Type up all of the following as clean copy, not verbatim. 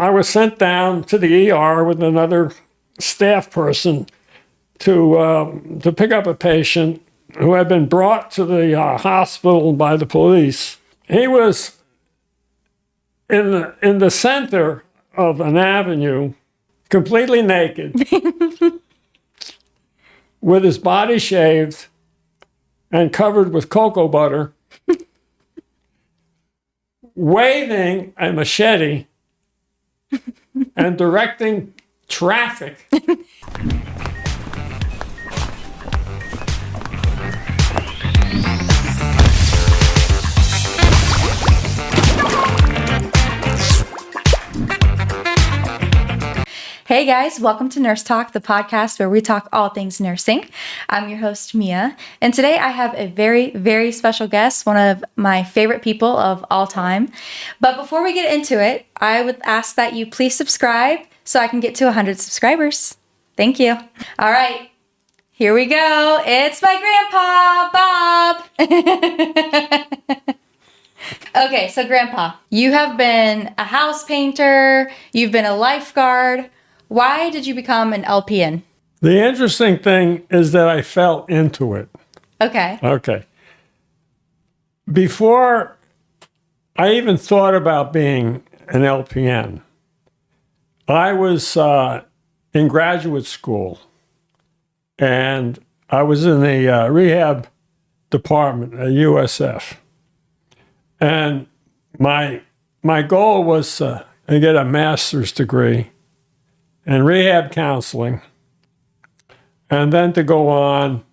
I was sent down to the ER with another staff person to pick up a patient who had been brought to the hospital by the police. He was in the center of an avenue, completely naked, with his body shaved and covered with cocoa butter, waving a machete and directing traffic. Hey guys, welcome to Nurse Talk, the podcast where we talk all things nursing. I'm your host, Mia, and today I have a very, very special guest, one of my favorite people of all time. But before we get into it, I would ask that you please subscribe so I can get to 100 subscribers. Thank you. All right, here we go. It's my grandpa, Bob. Okay, so Grandpa, you have been a house painter, you've been a lifeguard. Why did you become an LPN? The interesting thing is that I fell into it. Okay. Before I even thought about being an LPN, I was in graduate school, and I was in the rehab department at USF. And my goal was to get a master's degree in rehab counseling, and then to go on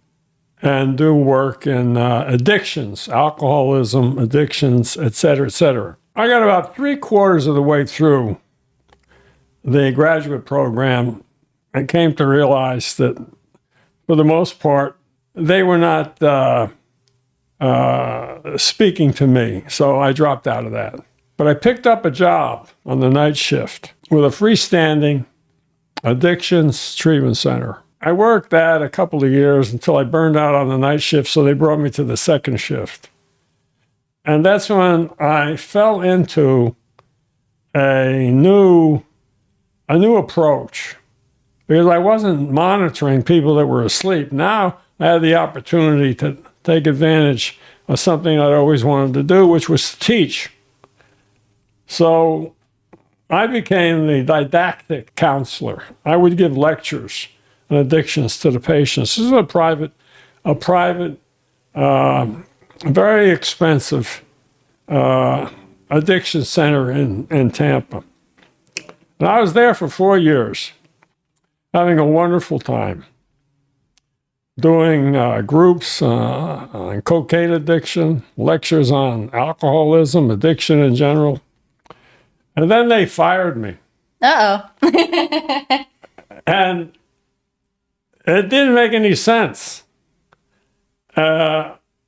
and do work in addictions, alcoholism, addictions, et cetera, et cetera. I got about 3/4 of the way through the graduate program and came to realize that, for the most part, they were not speaking to me, so I dropped out of that. But I picked up a job on the night shift with a freestanding addictions treatment center. I worked that a couple of years until I burned out on the night shift, so they brought me to the second shift. And that's when I fell into a new approach, because I wasn't monitoring people that were asleep. Now I had the opportunity to take advantage of something I'd always wanted to do, which was to teach. So I became the didactic counselor. I would give lectures on addictions to the patients. This is a private, very expensive addiction center in Tampa. And I was there for 4 years, having a wonderful time, doing groups on cocaine addiction, lectures on alcoholism, addiction in general. And then they fired me. Uh-oh. And it didn't make any sense,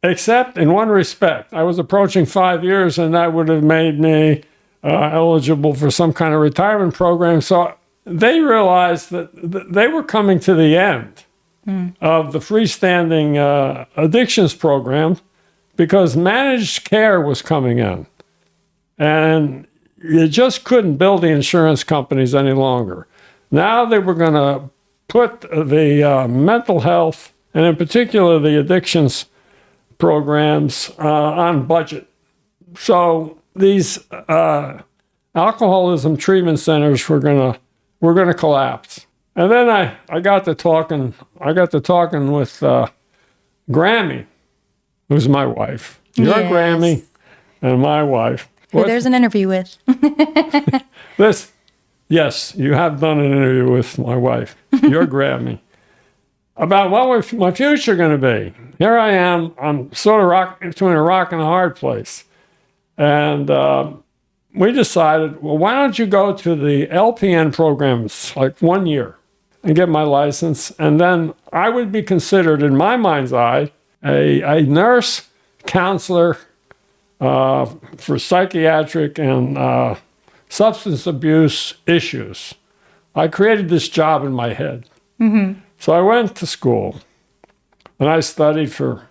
except in one respect. I was approaching 5 years, and that would have made me eligible for some kind of retirement program. So they realized that they were coming to the end of the freestanding addictions program, because managed care was coming in. And you just couldn't build the insurance companies any longer. Now they were going to put the mental health, and in particular the addictions programs, on budget. So these alcoholism treatment centers were going to collapse. And then I got to talking with Grammy, who's my wife. Your Grammy and my wife. Who there's an interview with. Yes, you have done an interview with my wife, your Grammy, about what my future going to be. Here I am. I'm sort of between a rock and a hard place. And we decided, well, why don't you go to the LPN programs, like 1 year, and get my license? And then I would be considered, in my mind's eye, a nurse counselor for psychiatric and substance abuse issues. I created this job in my head. Mm-hmm. So I went to school, and I studied for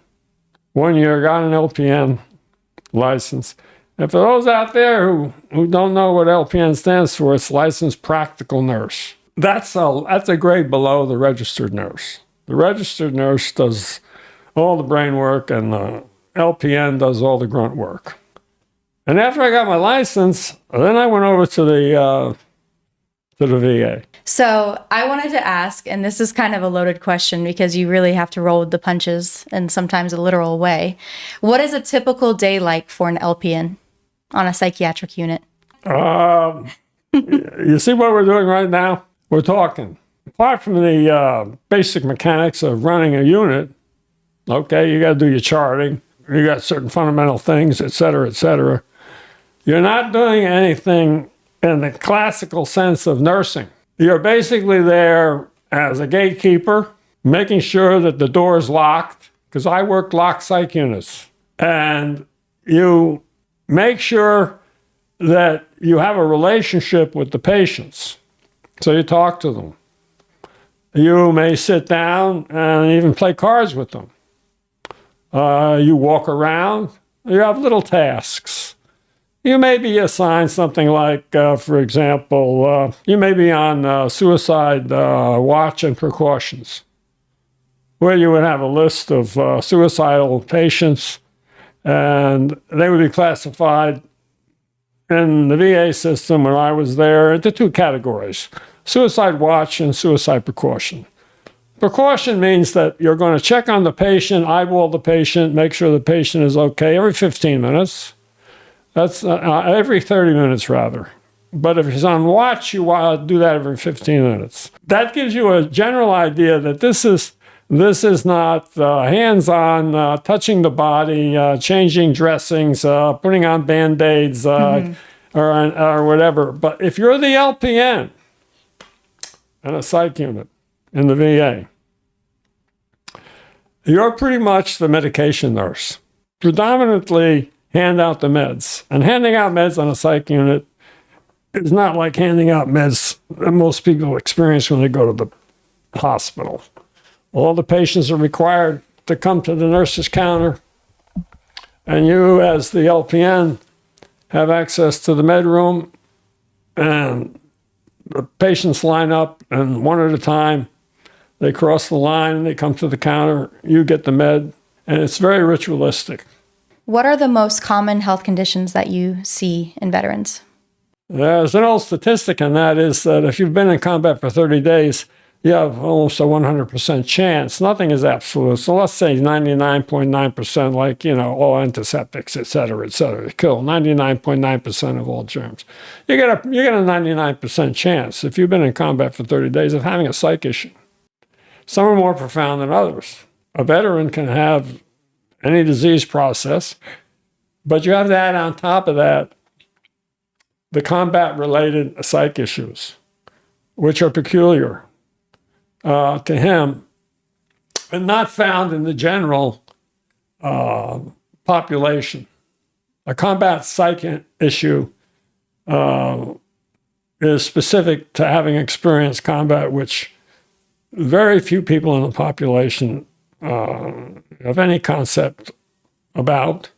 1 year, got an LPN license, And for those out there who don't know what LPN stands for, it's licensed practical nurse. That's a grade below the registered nurse. The registered nurse does all the brain work, and the LPN does all the grunt work. And after I got my license, then I went over to the VA. So I wanted to ask, and this is kind of a loaded question because you really have to roll with the punches in sometimes a literal way. What is a typical day like for an LPN on a psychiatric unit? You see what we're doing right now? We're talking. Apart from the basic mechanics of running a unit, okay, you got to do your charting. You got certain fundamental things, et cetera, et cetera. You're not doing anything in the classical sense of nursing. You're basically there as a gatekeeper, making sure that the door is locked, because I work locked psych units. And you make sure that you have a relationship with the patients. So you talk to them. You may sit down and even play cards with them. You walk around. You have little tasks. You may be assigned something like, for example, you may be on suicide watch and precautions, where you would have a list of suicidal patients, and they would be classified in the VA system when I was there into two categories: suicide watch and suicide precaution. Precaution means that you're going to check on the patient, eyeball the patient, make sure the patient is okay every 15 minutes. That's every 30 minutes, rather. But if he's on watch, you want to do that every 15 minutes. That gives you a general idea that this is not hands-on, touching the body, changing dressings, putting on Band-Aids, or whatever. But if you're the LPN in a psych unit in the VA, you're pretty much the medication nurse. Predominantly hand out the meds. And handing out meds on a psych unit is not like handing out meds that most people experience when they go to the hospital. All the patients are required to come to the nurse's counter, and you, as the LPN, have access to the med room, and the patients line up, and one at a time, they cross the line, and they come to the counter, you get the med, and it's very ritualistic. What are the most common health conditions that you see in veterans? There's an old statistic, and that is that if you've been in combat for 30 days, you have almost a 100% chance. Nothing is absolute. So let's say 99.9%, like, all antiseptics, et cetera, kill 99.9% of all germs. You get a 99% chance if you've been in combat for 30 days of having a psych issue. Some are more profound than others. A veteran can have any disease process, but you have to add on top of that the combat-related psych issues, which are peculiar to him and not found in the general population. A combat psych issue is specific to having experienced combat, which very few people in the population of any concept about,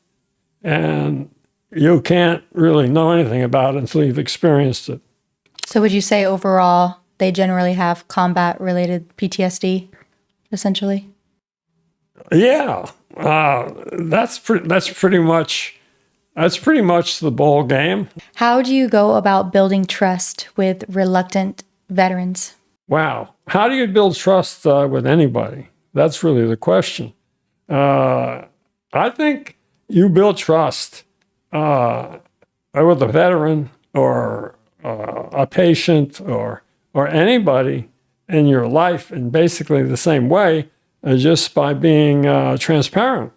and you can't really know anything about it until you've experienced it. So would you say overall they generally have combat-related PTSD, essentially? Yeah, that's pretty much the ball game. How do you go about building trust with reluctant veterans? Wow, how do you build trust with anybody? That's really the question. I think you build trust with a veteran or a patient or anybody in your life in basically the same way, just by being transparent.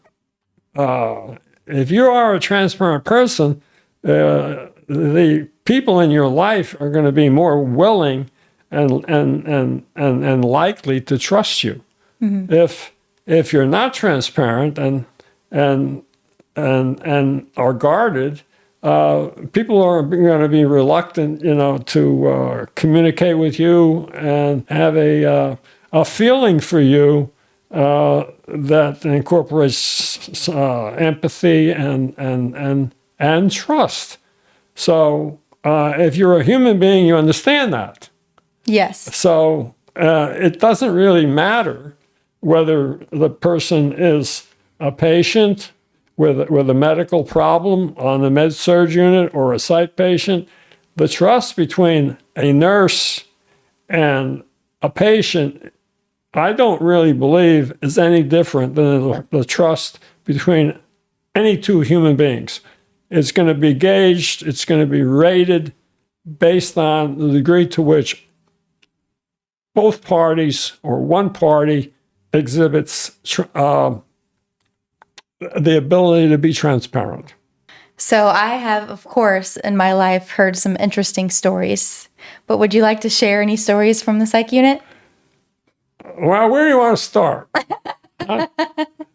If you are a transparent person, the people in your life are going to be more willing and likely to trust you. Mm-hmm. If you're not transparent and are guarded, people are going to be reluctant, to communicate with you and have a feeling for you that incorporates empathy and and trust. So if you're a human being, you understand that. Yes. So it doesn't really matter whether the person is a patient with a medical problem on the med-surg unit or a psych patient. The trust between a nurse and a patient, I don't really believe is any different than the trust between any two human beings. It's going to be gauged, it's going to be rated based on the degree to which both parties or one party exhibits the ability to be transparent. So I have, of course, in my life heard some interesting stories, but would you like to share any stories from the psych unit? Well, where do you want to start?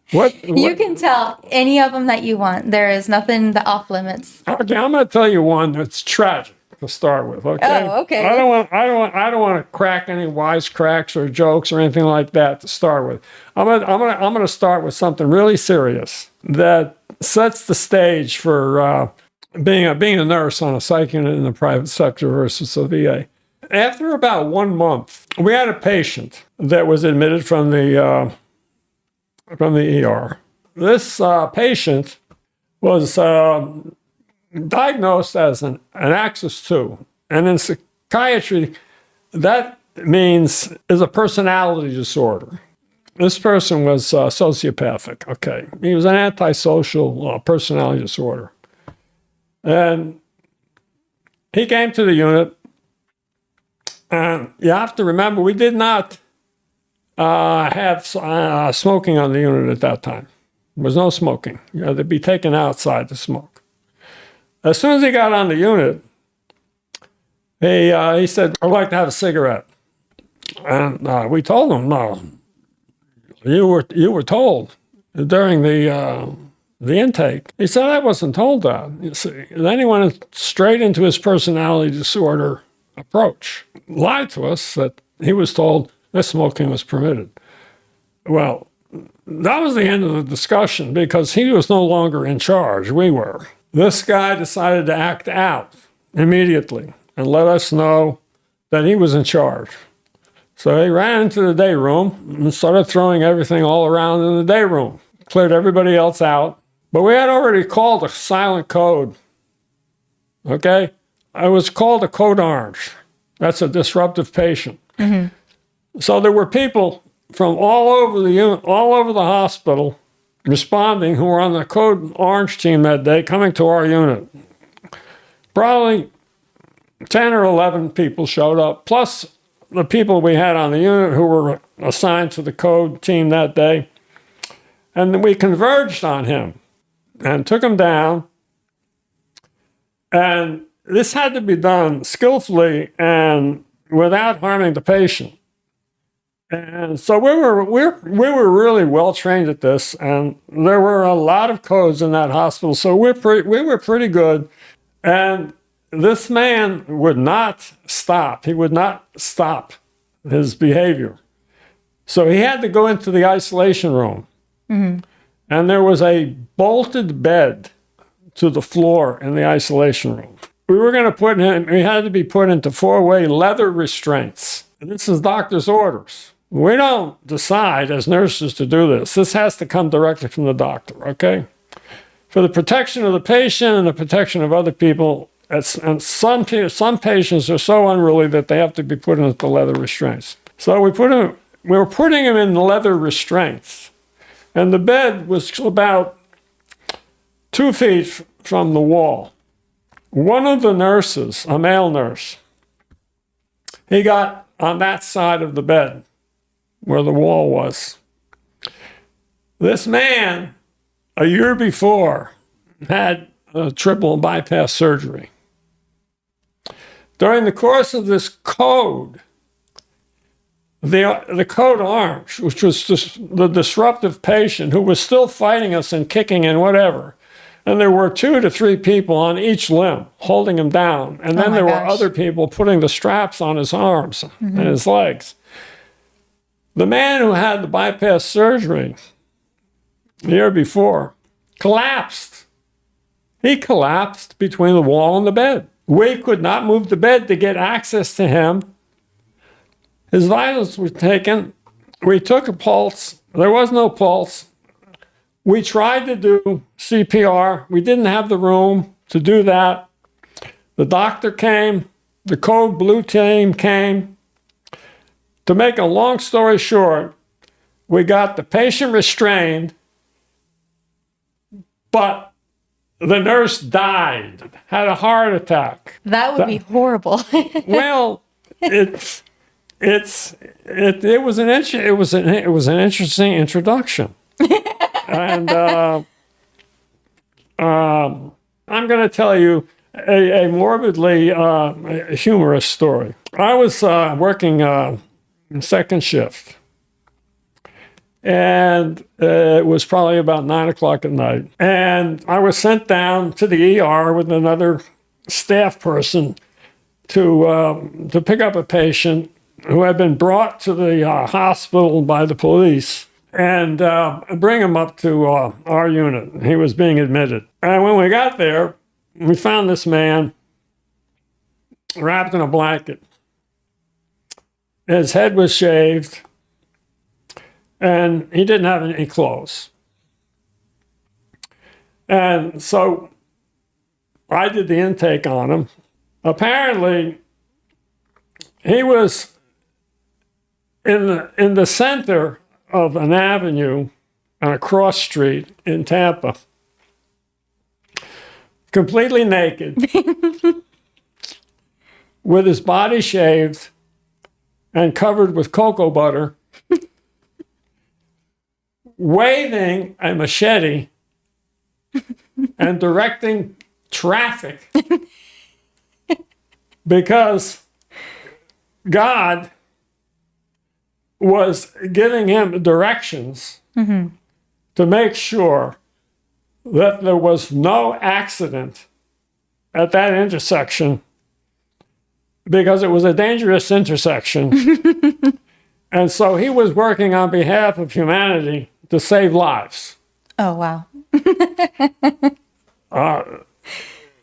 You can tell any of them that you want. There is nothing off limits. Okay, I'm going to tell you one that's tragic to start with. Okay. Oh, okay. I don't want to crack any wisecracks or jokes or anything like that to start with. I'm gonna start with something really serious that sets the stage for being a nurse on a psych unit in the private sector versus the VA. After about 1 month, we had a patient that was admitted from the ER. This patient was diagnosed as an Axis 2. And in psychiatry, that means is a personality disorder. This person was sociopathic, okay. He was an antisocial personality disorder. And he came to the unit, and you have to remember, we did not have smoking on the unit at that time. There was no smoking. You had to be taken outside to smoke. As soon as he got on the unit, he said, "I'd like to have a cigarette." And we told him, "No, you were told during the intake." He said, "I wasn't told that." You see, then he went straight into his personality disorder approach. Lied to us that he was told that smoking was permitted. Well, that was the end of the discussion because he was no longer in charge. We were. This guy decided to act out immediately and let us know that he was in charge. So he ran into the day room and started throwing everything all around in the day room. Cleared everybody else out. But we had already called a silent code. Okay? It was called a code orange. That's a disruptive patient. Mm-hmm. So there were people from all over the unit, all over the hospital responding who were on the code orange team that day coming to our unit. Probably 10 or 11 people showed up, plus the people we had on the unit who were assigned to the code team that day. And we converged on him and took him down. And this had to be done skillfully and without harming the patient. And so we were really well trained at this, and there were a lot of codes in that hospital. So we were pretty good. And this man would not stop. He would not stop his behavior. So he had to go into the isolation room. Mm-hmm. And there was a bolted bed to the floor in the isolation room. We had to be put into 4-way leather restraints. And this is doctor's orders. We don't decide as nurses to do this. This has to come directly from the doctor, okay? For the protection of the patient and the protection of other people, and some patients are so unruly that they have to be put into the leather restraints. So we were putting him in the leather restraints. And the bed was about 2 feet from the wall. One of the nurses, a male nurse, he got on that side of the bed where the wall was. This man, a year before, had a triple bypass surgery. During the course of this code, the code orange, which was just the disruptive patient who was still fighting us and kicking and whatever, and there were 2 to 3 people on each limb holding him down. And then there were other people putting the straps on his arms and his legs. The man who had the bypass surgery the year before collapsed He collapsed between the wall and the bed. We could not move the bed to get access to him. His vitals were taken. We took a pulse. There was no pulse. We tried to do CPR. We didn't have the room to do that. The doctor came. The code blue team came. To make a long story short, we got the patient restrained, but the nurse died, had a heart attack. That would be horrible. Well, it was an interesting introduction, and I'm going to tell you a morbidly humorous story. I was working in second shift, and it was probably about 9 o'clock at night, and I was sent down to the ER with another staff person to pick up a patient who had been brought to the hospital by the police and bring him up to our unit. He was being admitted. And when we got there, we found this man wrapped in a blanket. His head was shaved, and he didn't have any clothes. And so I did the intake on him. Apparently, he was in the center of an avenue on a cross street in Tampa, completely naked, with his body shaved and covered with cocoa butter, waving a machete and directing traffic because God was giving him directions to make sure that there was no accident at that intersection, because it was a dangerous intersection. And so he was working on behalf of humanity to save lives. Oh, wow.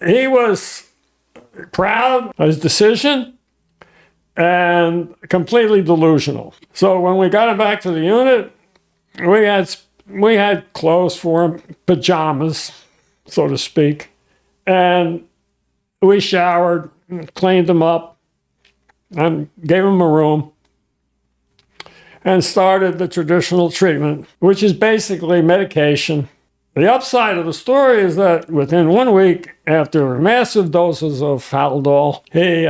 He was proud of his decision and completely delusional. So when we got him back to the unit, we had clothes for him, pajamas, so to speak, and we showered, cleaned him up, and gave him a room, and started the traditional treatment, which is basically medication. The upside of the story is that within 1 week, after massive doses of Haldol, he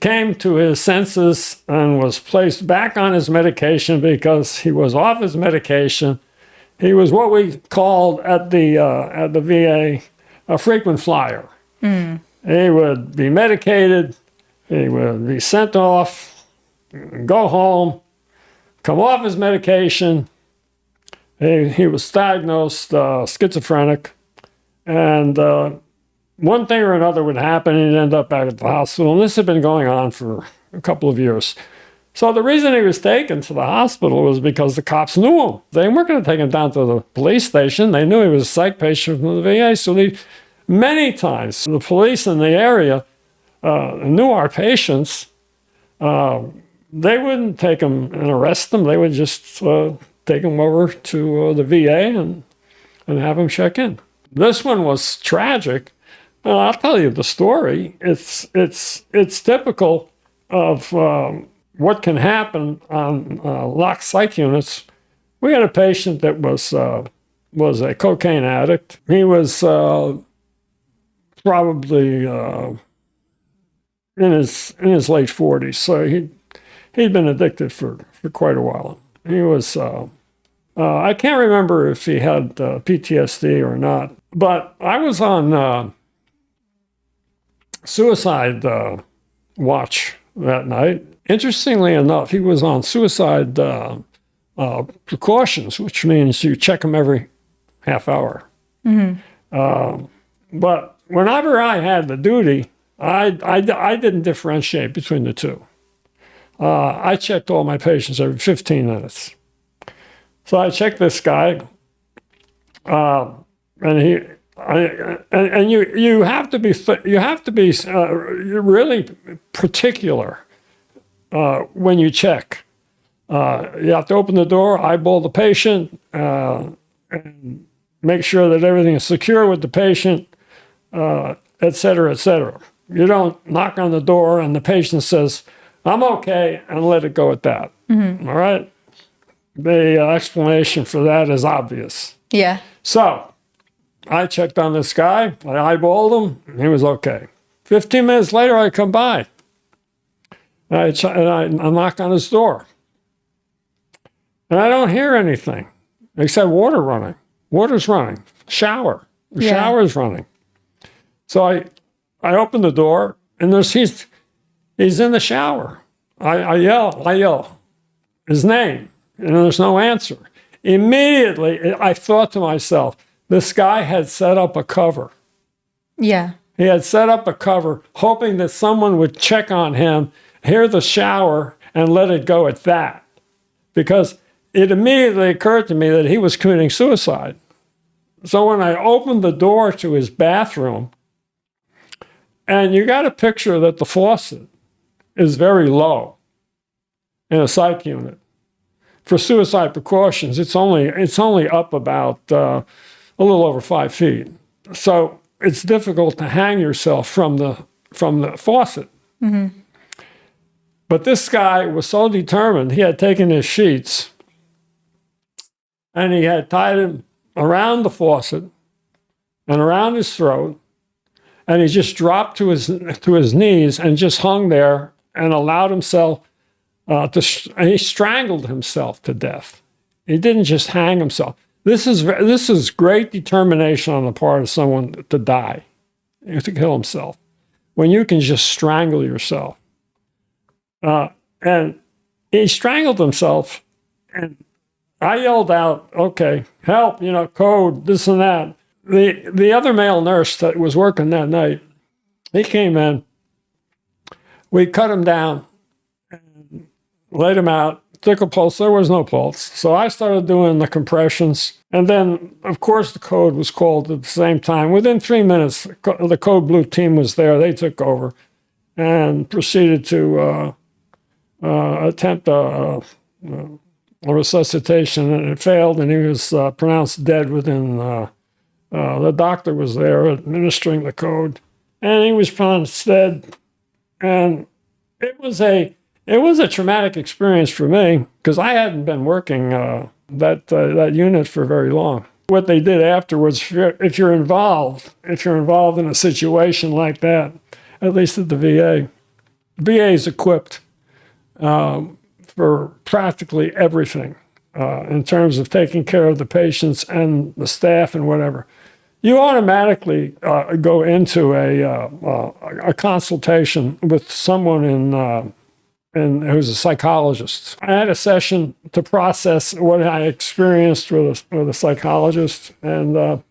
came to his senses and was placed back on his medication because he was off his medication. He was what we called at the VA a frequent flyer. He would be medicated, he would be sent off, go home, come off his medication. He was diagnosed schizophrenic, and one thing or another would happen, and he'd end up back at the hospital. And this had been going on for a couple of years. So the reason he was taken to the hospital was because the cops knew him. They weren't going to take him down to the police station. They knew he was a psych patient from the VA. So many times, the police in the area knew our patients. They wouldn't take him and arrest them. They would just take him over to the VA and have him check in. This one was tragic. I'll tell you the story. It's typical of what can happen on locked psych units. We had a patient that was a cocaine addict. He was probably in his late 40s, so he'd been addicted for quite a while. He was I can't remember if he had PTSD or not, but I was on suicide watch that night. Interestingly enough, he was on suicide precautions, which means you check him every half hour. But whenever I had the duty, I didn't differentiate between the two. I checked all my patients every 15 minutes. So I checked this guy, and And you have to be really particular when you check. You have to open the door, eyeball the patient, and make sure that everything is secure with the patient, et cetera, et cetera. You don't knock on the door and the patient says, "I'm okay," and let it go at that. All right? The explanation for that is obvious. Yeah. So I checked on this guy. I eyeballed him. And he was okay. 15 minutes later, I come by. And I knock on his door. And I don't hear anything except water running. Water's running. Shower. The shower's running. So I open the door, and he's in the shower. I yell his name, and there's no answer. Immediately, I thought to myself, this guy had set up a cover. Yeah. He had set up a cover, hoping that someone would check on him, hear the shower, and let it go at that. Because it immediately occurred to me that he was committing suicide. So when I opened the door to his bathroom, and you got a picture that the faucet is very low in a psych unit. For suicide precautions, it's only up about a little over 5 feet. So it's difficult to hang yourself from the faucet. Mm-hmm. But this guy was so determined. He had taken his sheets and he had tied them around the faucet and around his throat, and he just dropped to his knees and just hung there and allowed himself he strangled himself to death. He didn't just hang himself. This is great determination on the part of someone to die, to kill himself, when you can just strangle yourself. And he strangled himself, and I yelled out, "Okay, help, code, this and that." The other male nurse that was working that night, he came in. We cut him down and laid him out, took a pulse. There was no pulse. So I started doing the compressions. And then, of course, the code was called at the same time. Within 3 minutes, the code blue team was there. They took over and proceeded to attempt a resuscitation, and it failed, and he was pronounced dead within the doctor was there administering the code, and he was pronounced dead. And it was a traumatic experience for me because I hadn't been working that unit for very long. What they did afterwards, if you're involved in a situation like that, at least at the VA is equipped for practically everything in terms of taking care of the patients and the staff and whatever. You automatically go into a consultation with someone who's a psychologist. I had a session to process what I experienced with a psychologist, and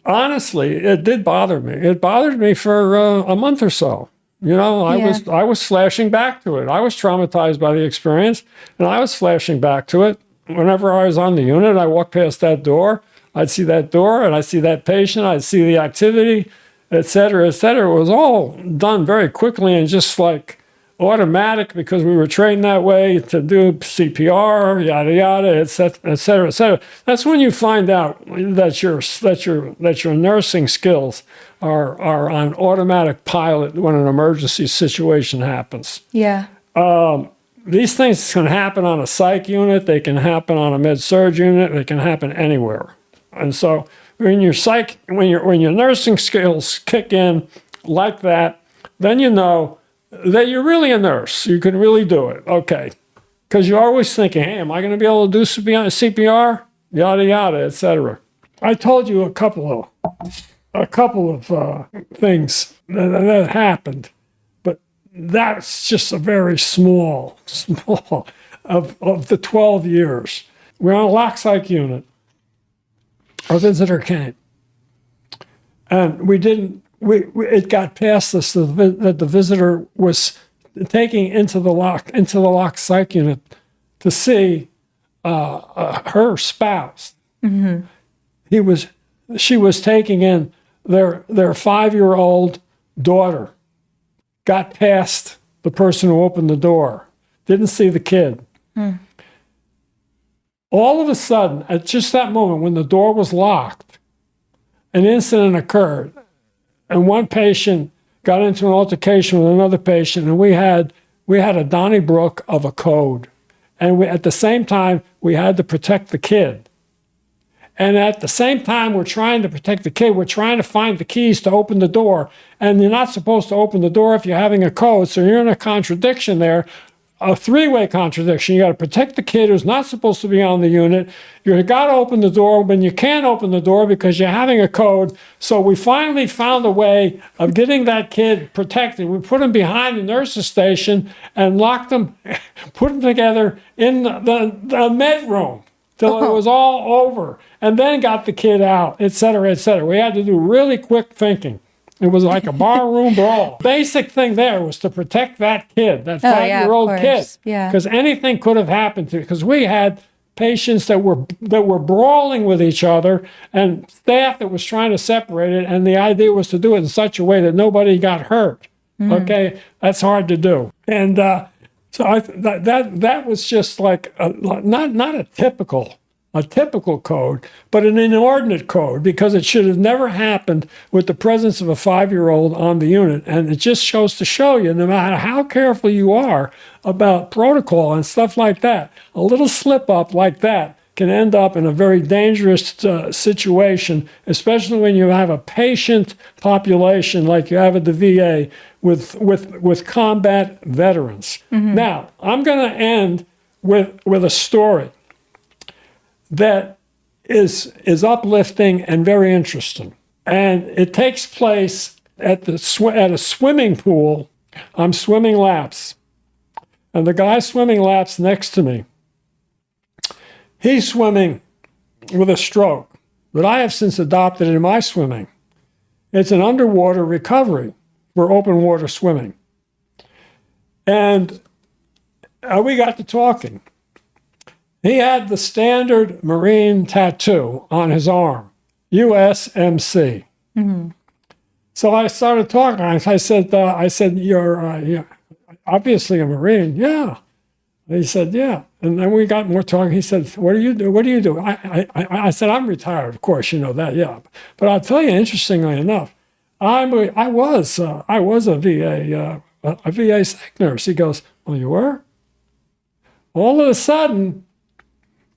honestly, it did bother me. It bothered me for a month or so. I was flashing back to it. I was traumatized by the experience, and I was flashing back to it. Whenever I was on the unit, I walked past that door. I'd see that door, and I'd see that patient. I'd see the activity, et cetera, et cetera. It was all done very quickly and just like automatic because we were trained that way to do CPR, yada yada, et cetera, et cetera, et cetera. That's when you find out that your nursing skills are on automatic pilot when an emergency situation happens. Yeah. These things can happen on a psych unit. They can happen on a med-surg unit. They can happen anywhere. And so when your nursing skills kick in like that, then you know that you're really a nurse. You can really do it. Okay. Because you're always thinking, hey, am I going to be able to do CPR? Yada, yada, et cetera. I told you a couple of things that happened, but that's just a very small of the 12 years. We're on a lock psych unit. Our visitor came, and it got past us that the visitor was taking into the lock psych unit to see her spouse. Mm-hmm. He was she was taking in their 5-year-old daughter, got past the person who opened the door, didn't see the kid. All of a sudden, at just that moment when the door was locked, an incident occurred, and one patient got into an altercation with another patient, and we had a Donnybrook of a code. And at the same time, we had to protect the kid. And at the same time, we're trying to protect the kid. We're trying to find the keys to open the door. And you're not supposed to open the door if you're having a code. So you're in a contradiction there, a 3-way contradiction. You got to protect the kid who's not supposed to be on the unit. You got to open the door when you can't open the door because you're having a code. So we finally found a way of getting that kid protected. We put him behind the nurse's station and locked him, put him together in the med room till it was all over, and then got the kid out, et cetera, et cetera. We had to do really quick thinking. It was like a barroom brawl. Basic thing there was to protect that kid, that 5-year-old kid, because anything could have happened to. Because we had patients that were brawling with each other, and staff that was trying to separate it. And the idea was to do it in such a way that nobody got hurt. Okay, that's hard to do. And so that was just like not a typical code, but an inordinate code, because it should have never happened with the presence of a 5-year-old on the unit. And it just shows to show you, no matter how careful you are about protocol and stuff like that, a little slip up like that can end up in a very dangerous situation, especially when you have a patient population like you have at the VA with combat veterans. Now, I'm going to end with a story that is uplifting and very interesting. And it takes place at a swimming pool. I'm swimming laps. And the guy swimming laps next to me, he's swimming with a stroke that I have since adopted in my swimming. It's an underwater recovery for open water swimming. And we got to talking. He had the standard Marine tattoo on his arm, USMC. So I started talking. I said, you're obviously a Marine. Yeah. He said, yeah. And then we got more talking. He said, what do you do? What do you do? I said, I'm retired. Of course, you know that. Yeah. But I'll tell you, interestingly enough, I was a VA psych nurse. He goes, well, you were? All of a sudden,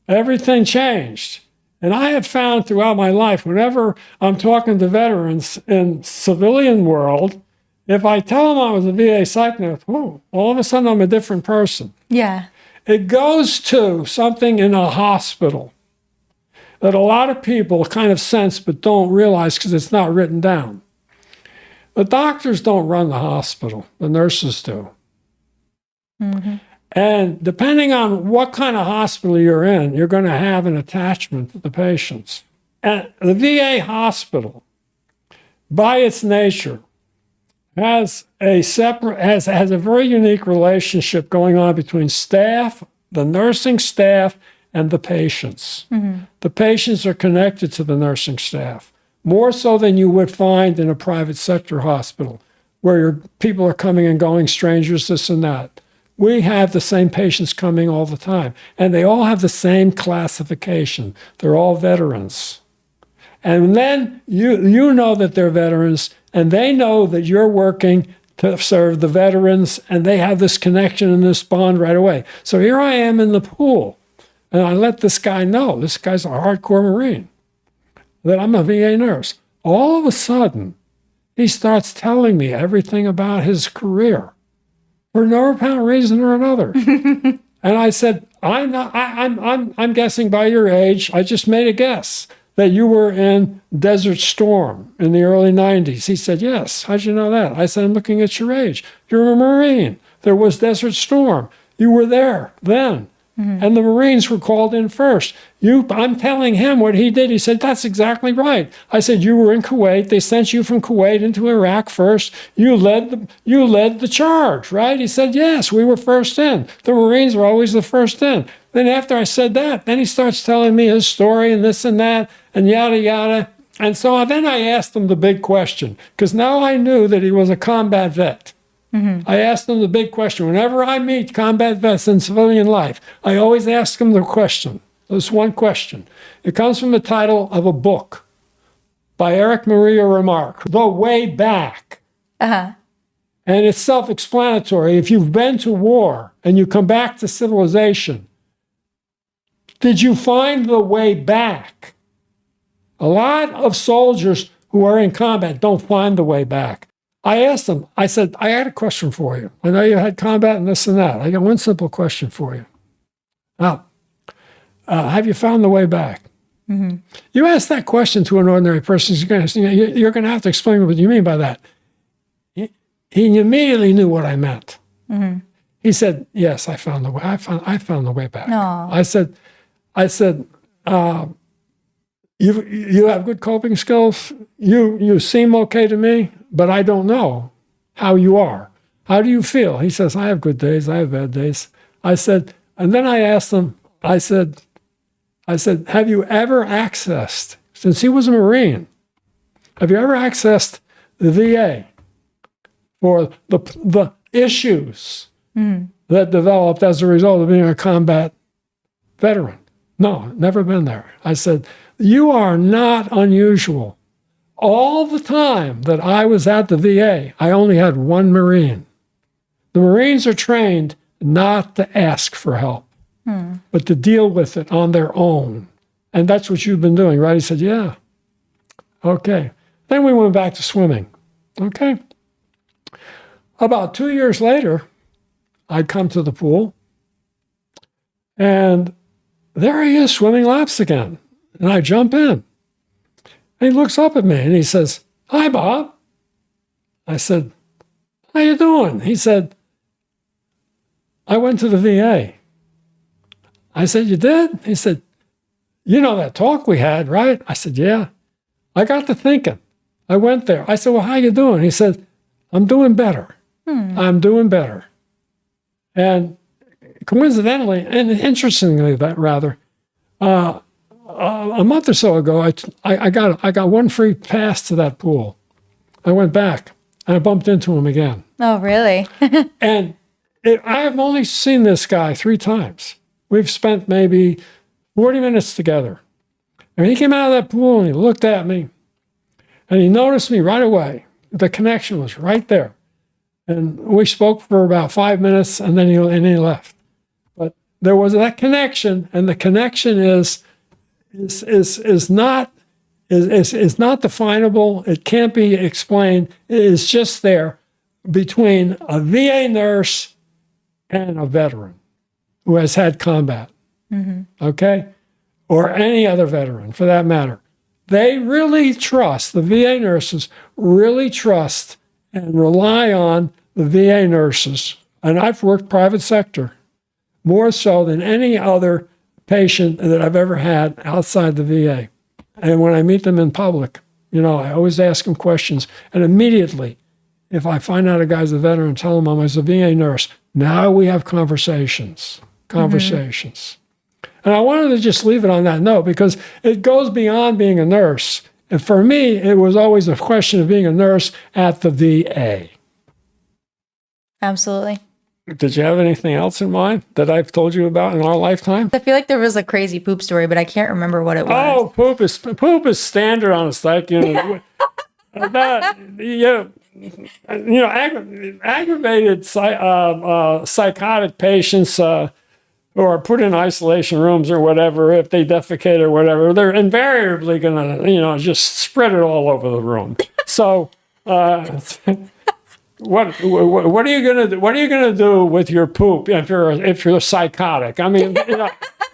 everything changed. And I have found throughout my life, whenever I'm talking to veterans in civilian world, if I tell them I was a VA psych nurse, all of a sudden I'm a different person. Yeah. It goes to something in a hospital that a lot of people kind of sense but don't realize because it's not written down. The doctors don't run the hospital. The nurses do. And depending on what kind of hospital you're in, you're going to have an attachment to the patients. And the VA hospital, by its nature, has a very unique relationship going on between staff, the nursing staff, and the patients. The patients are connected to the nursing staff, more so than you would find in a private sector hospital, where your people are coming and going, strangers, this and that. We have the same patients coming all the time, and they all have the same classification. They're all veterans. And then you know that they're veterans, and they know that you're working to serve the veterans, and they have this connection and this bond right away. So here I am in the pool, and I let this guy know, this guy's a hardcore Marine, that I'm a VA nurse. All of a sudden, he starts telling me everything about his career, for no apparent reason or another. And I said, I'm guessing by your age, I just made a guess that you were in Desert Storm in the early 90s. He said, yes. How'd you know that? I said, I'm looking at your age. You're a Marine. There was Desert Storm. You were there then. And the Marines were called in first. I'm telling him what he did. He said, that's exactly right. I said, you were in Kuwait. They sent you from Kuwait into Iraq first. You led the charge, right? He said, yes, we were first in. The Marines were always the first in. Then after I said that, then he starts telling me his story and this and that and yada, yada. And so then I asked him the big question, because now I knew that he was a combat vet. I asked him the big question. Whenever I meet combat vets in civilian life, I always ask them the question. This one question. It comes from the title of a book by Eric Maria Remarque, The Way Back. And it's self-explanatory. If you've been to war and you come back to civilization, did you find the way back? A lot of soldiers who are in combat don't find the way back. I asked them, I said, I had a question for you. I know you had combat and this and that. I got one simple question for you. Now, have you found the way back? You ask that question to an ordinary person, you're going to have to explain what you mean by that. He immediately knew what I meant. He said, yes, I found the way. I found the way back. Aww. I said, you have good coping skills. You seem okay to me, but I don't know how you are. How do you feel? He says, I have good days. I have bad days. I said, and then I asked him, I said, have you ever accessed, since he was a Marine, have you ever accessed the VA for the issues that developed as a result of being a combat veteran? No, never been there. I said, you are not unusual. All the time that I was at the VA, I only had one Marine. The Marines are trained not to ask for help, but to deal with it on their own. And that's what you've been doing, right? He said, yeah. Okay. Then we went back to swimming. Okay. About 2 years later, I'd come to the pool, and there he is swimming laps again. And I jump in. And he looks up at me and he says, hi, Bob. I said, how you doing? He said, I went to the VA. I said, you did? He said, you know that talk we had, right? I said, yeah. I got to thinking. I went there. I said, well, how you doing? He said, I'm doing better. I'm doing better. And coincidentally, and interestingly, a month or so ago, I got one free pass to that pool. I went back and I bumped into him again. Oh, really? And I have only seen this guy 3 times. We've spent maybe 40 minutes together. And he came out of that pool and he looked at me and he noticed me right away. The connection was right there. And we spoke for about 5 minutes and then he left. But there was that connection, and the connection is not definable. It can't be explained. It is just there between a VA nurse and a veteran who has had combat, okay? Or any other veteran, for that matter. They really trust, the VA nurses really trust and rely on the VA nurses. And I've worked private sector more so than any other patient that I've ever had outside the VA. And when I meet them in public, I always ask them questions. And immediately, if I find out a guy's a veteran, tell him I was a VA nurse. Now we have conversations. And I wanted to just leave it on that note because it goes beyond being a nurse. And for me, it was always a question of being a nurse at the VA. Absolutely. Did you have anything else in mind that I've told you about in our lifetime? I feel like there was a crazy poop story, but I can't remember what it was. Oh, poop is standard on a psych unit. Aggravated psychotic patients who are put in isolation rooms or whatever, if they defecate or whatever, they're invariably going to, just spread it all over the room. So, what are you gonna do? What are you gonna do with your poop if you're psychotic? I mean,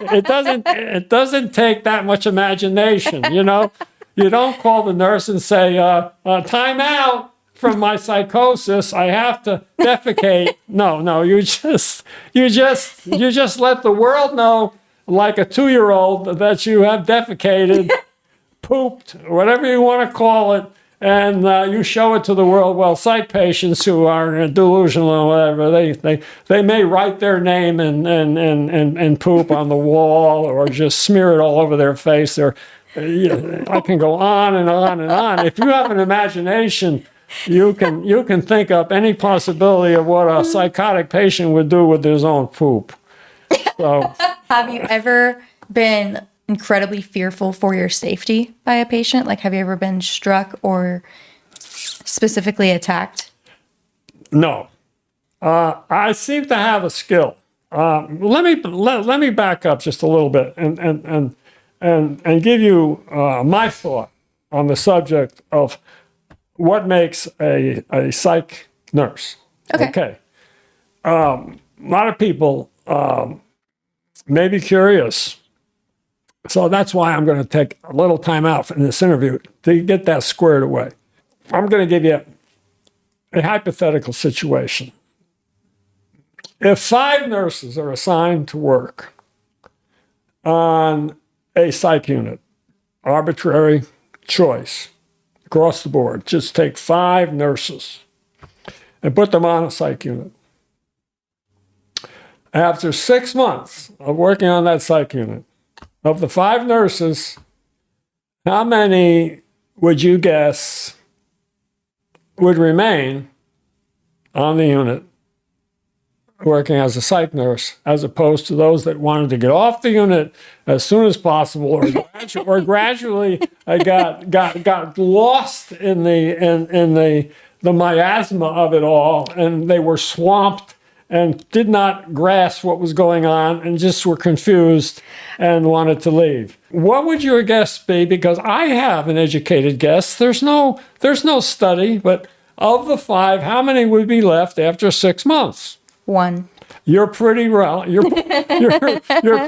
it doesn't take that much imagination. You don't call the nurse and say, "Time out from my psychosis. I have to defecate." No, you just let the world know, like a 2-year-old, that you have defecated, pooped, whatever you want to call it. And you show it to the world. Well, psych patients who are delusional or whatever, they may write their name and poop on the wall or just smear it all over their face. Yeah, I can go on and on and on. If you have an imagination, you can think up any possibility of what a psychotic patient would do with his own poop. So, Have you ever been incredibly fearful for your safety by a patient? Like, have you ever been struck or specifically attacked? no. I seem to have a skill. Let me back up just a little bit and give you my thought on the subject of what makes a psych nurse. Okay. A lot of people may be curious. So that's why I'm going to take a little time out in this interview to get that squared away. I'm going to give you a hypothetical situation. If 5 nurses are assigned to work on a psych unit, arbitrary choice across the board, just take 5 nurses and put them on a psych unit. After 6 months of working on that psych unit, of the 5 nurses, how many would you guess would remain on the unit working as a psych nurse, as opposed to those that wanted to get off the unit as soon as possible, or gradually got lost in the miasma of it all, and they were swamped and did not grasp what was going on and just were confused and wanted to leave. What would your guess be? Because I have an educated guess. There's no study, but of the 5, how many would be left after 6 months? 1. You're pretty well. You're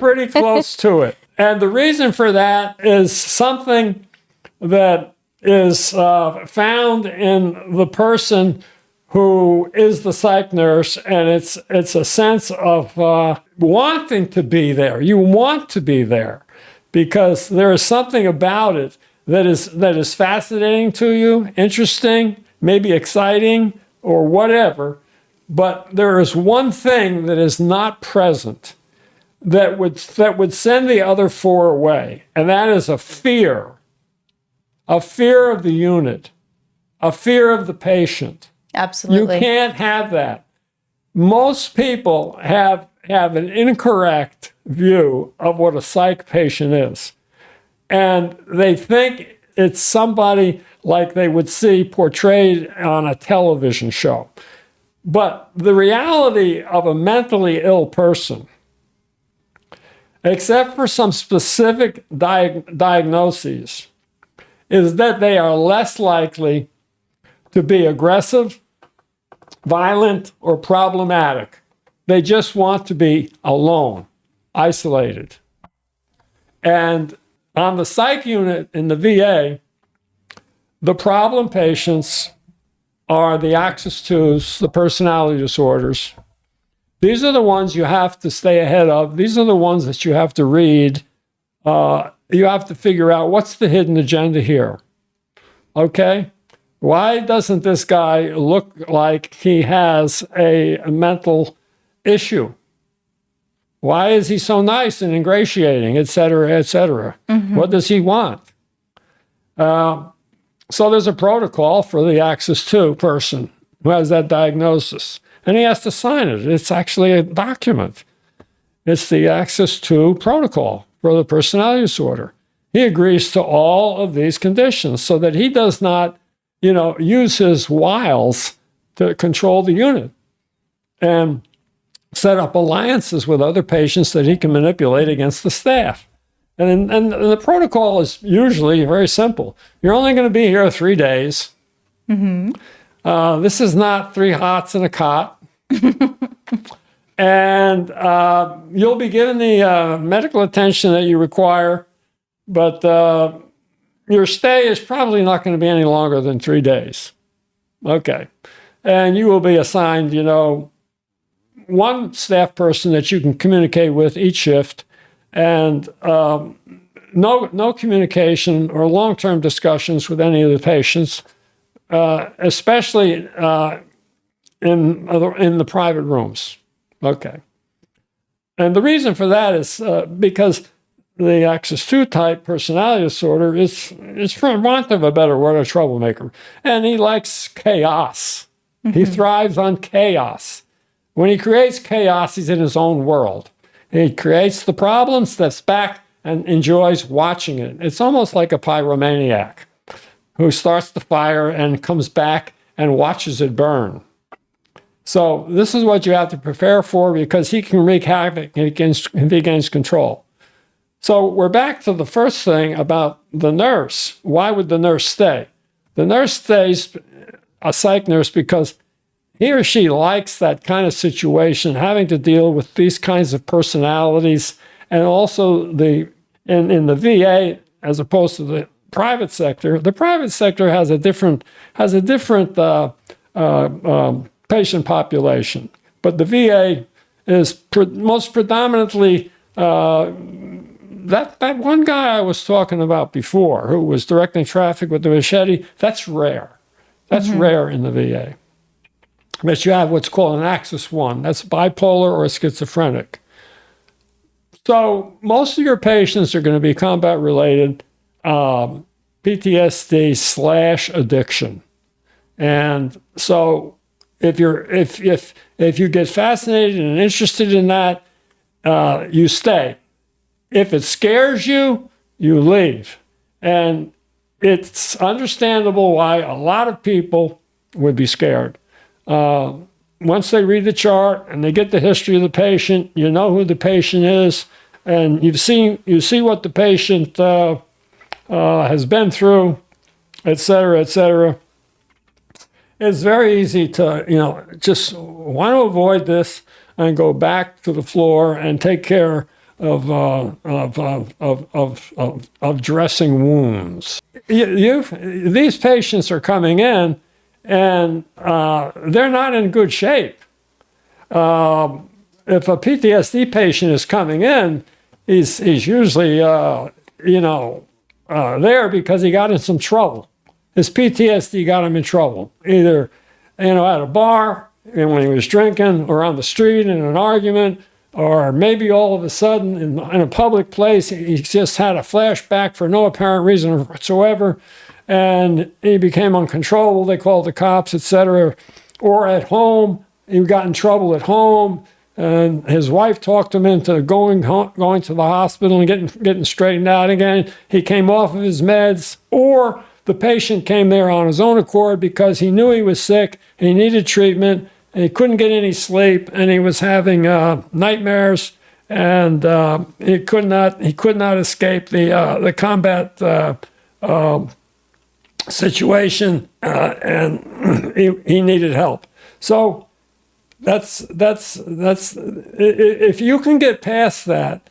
pretty close to it. And the reason for that is something that is found in the person who is the psych nurse, and it's a sense of wanting to be there. You want to be there because there is something about it that is fascinating to you, interesting, maybe exciting, or whatever. But there is one thing that is not present that would send the other 4 away, and that is a fear of the unit, a fear of the patient. Absolutely. You can't have that. Most people have an incorrect view of what a psych patient is, and they think it's somebody like they would see portrayed on a television show. But the reality of a mentally ill person, except for some specific diagnoses, is that they are less likely to be aggressive, violent, or problematic. They just want to be alone, isolated. And on the psych unit in the VA, the problem patients are the Axis 2s, the personality disorders. These are the ones you have to stay ahead of. These are the ones that you have to read. You have to figure out what's the hidden agenda here. Okay? Why doesn't this guy look like he has a mental issue? Why is he so nice and ingratiating, et cetera, et cetera? Mm-hmm. What does he want? So there's a protocol for the Axis 2 person who has that diagnosis, and he has to sign it. It's actually a document. It's the Axis 2 protocol for the personality disorder. He agrees to all of these conditions so that he does not, use his wiles to control the unit and set up alliances with other patients that he can manipulate against the staff. And the protocol is usually very simple. You're only going to be here 3 days. Mm-hmm. This is not 3 hots and a cot. And you'll be given the medical attention that you require, but your stay is probably not going to be any longer than 3 days. Okay. And you will be assigned, one staff person that you can communicate with each shift, and no communication or long-term discussions with any of the patients, especially in the private rooms. Okay. And the reason for that is because the Axis 2 type personality disorder is for want of a better word, a troublemaker. And he likes chaos. He thrives on chaos. When he creates chaos, he's in his own world. He creates the problem, steps back, and enjoys watching it. It's almost like a pyromaniac who starts the fire and comes back and watches it burn. So this is what you have to prepare for, because he can wreak havoc if he gains control. So we're back to the first thing about the nurse. Why would the nurse stay? The nurse stays, a psych nurse, because he or she likes that kind of situation, having to deal with these kinds of personalities, and also in the VA, as opposed to the private sector. The private sector has a different patient population, but the VA is most predominantly that one guy I was talking about before, who was directing traffic with the machete. That's rare. That's rare in the VA. But you have what's called an Axis 1. That's bipolar or schizophrenic. So most of your patients are going to be combat-related PTSD/addiction. And so if you get fascinated and interested in that, you stay. If it scares you, you leave. And it's understandable why a lot of people would be scared. Once they read the chart and they get the history of the patient, you know who the patient is, and you see what the patient has been through, et cetera, et cetera. It's very easy to, just want to avoid this and go back to the floor and take care of dressing wounds. These patients are coming in, and they're not in good shape. If a PTSD patient is coming in, he's usually there because he got in some trouble. His PTSD got him in trouble, either at a bar and when he was drinking, or on the street in an argument, or maybe all of a sudden in a public place he just had a flashback for no apparent reason whatsoever, and he became uncontrollable. They called the cops, etc. Or at home, he got in trouble at home, and his wife talked him into going to the hospital and getting straightened out again. He came off of his meds, or the patient came there on his own accord because he knew he was sick, he needed treatment, and he couldn't get any sleep, and he was having nightmares, and he could not escape the combat situation, and he needed help. So that's if you can get past that,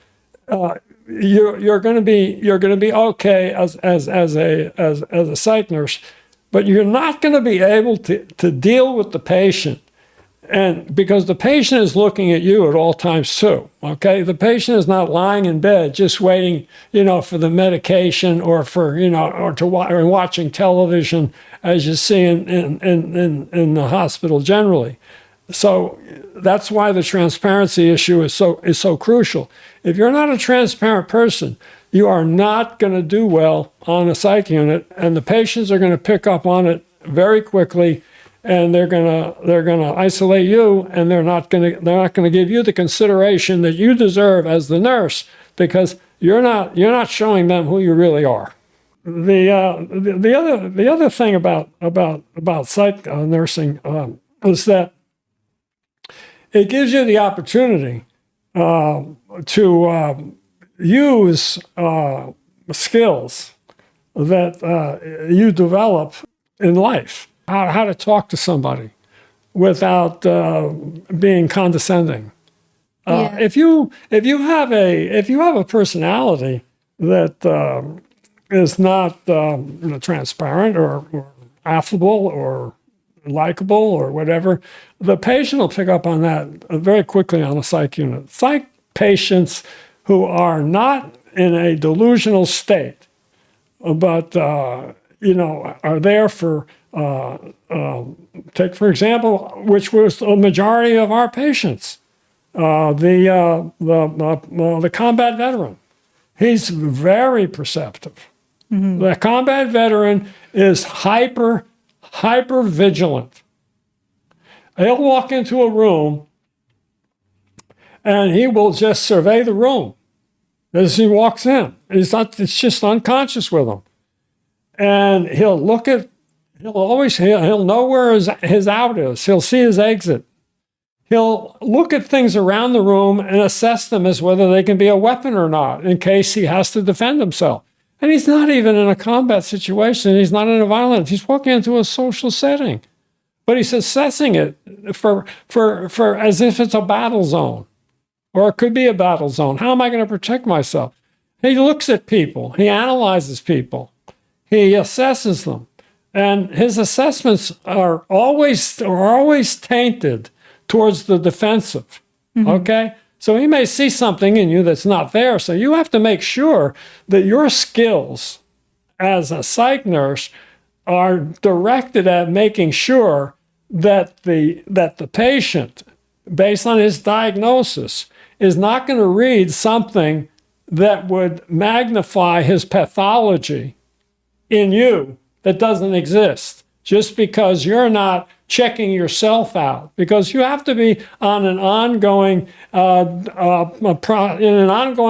you're going to be okay as a psych nurse, but you're not going to be able to deal with the patient. And because the patient is looking at you at all times too, okay? The patient is not lying in bed just waiting, for the medication, or for, or watching television, as you see in the hospital generally. So that's why the transparency issue is so crucial. If you're not a transparent person, you are not going to do well on a psych unit, and the patients are going to pick up on it very quickly. And they're gonna isolate you, and they're not gonna give you the consideration that you deserve as the nurse, because you're not showing them who you really are. The other thing about psych nursing is that it gives you the opportunity to use skills that you develop in life. How to talk to somebody without being condescending. If you have a personality that is not transparent or affable or likable or whatever, the patient will pick up on that very quickly on a psych unit. Psych patients who are not in a delusional state, but are there for. Take, for example, which was the majority of our patients, the combat veteran. He's very perceptive. The combat veteran is hyper vigilant. He'll walk into a room and he will just survey the room as he walks in. It's just unconscious with him. And he'll know where his out is. He'll see his exit. He'll look at things around the room and assess them as whether they can be a weapon or not in case he has to defend himself. And he's not even in a combat situation. He's not in a violent. He's walking into a social setting, but he's assessing it for as if it's a battle zone, or it could be a battle zone. How am I going to protect myself? He looks at people. He analyzes people. He assesses them, and his assessments are always tainted towards the defensive. Okay. So he may see something in you that's not there. So you have to make sure that your skills as a psych nurse are directed at making sure that the patient, based on his diagnosis, is not going to read something that would magnify his pathology in you that doesn't exist, just because you're not checking yourself out, because you have to be on an ongoing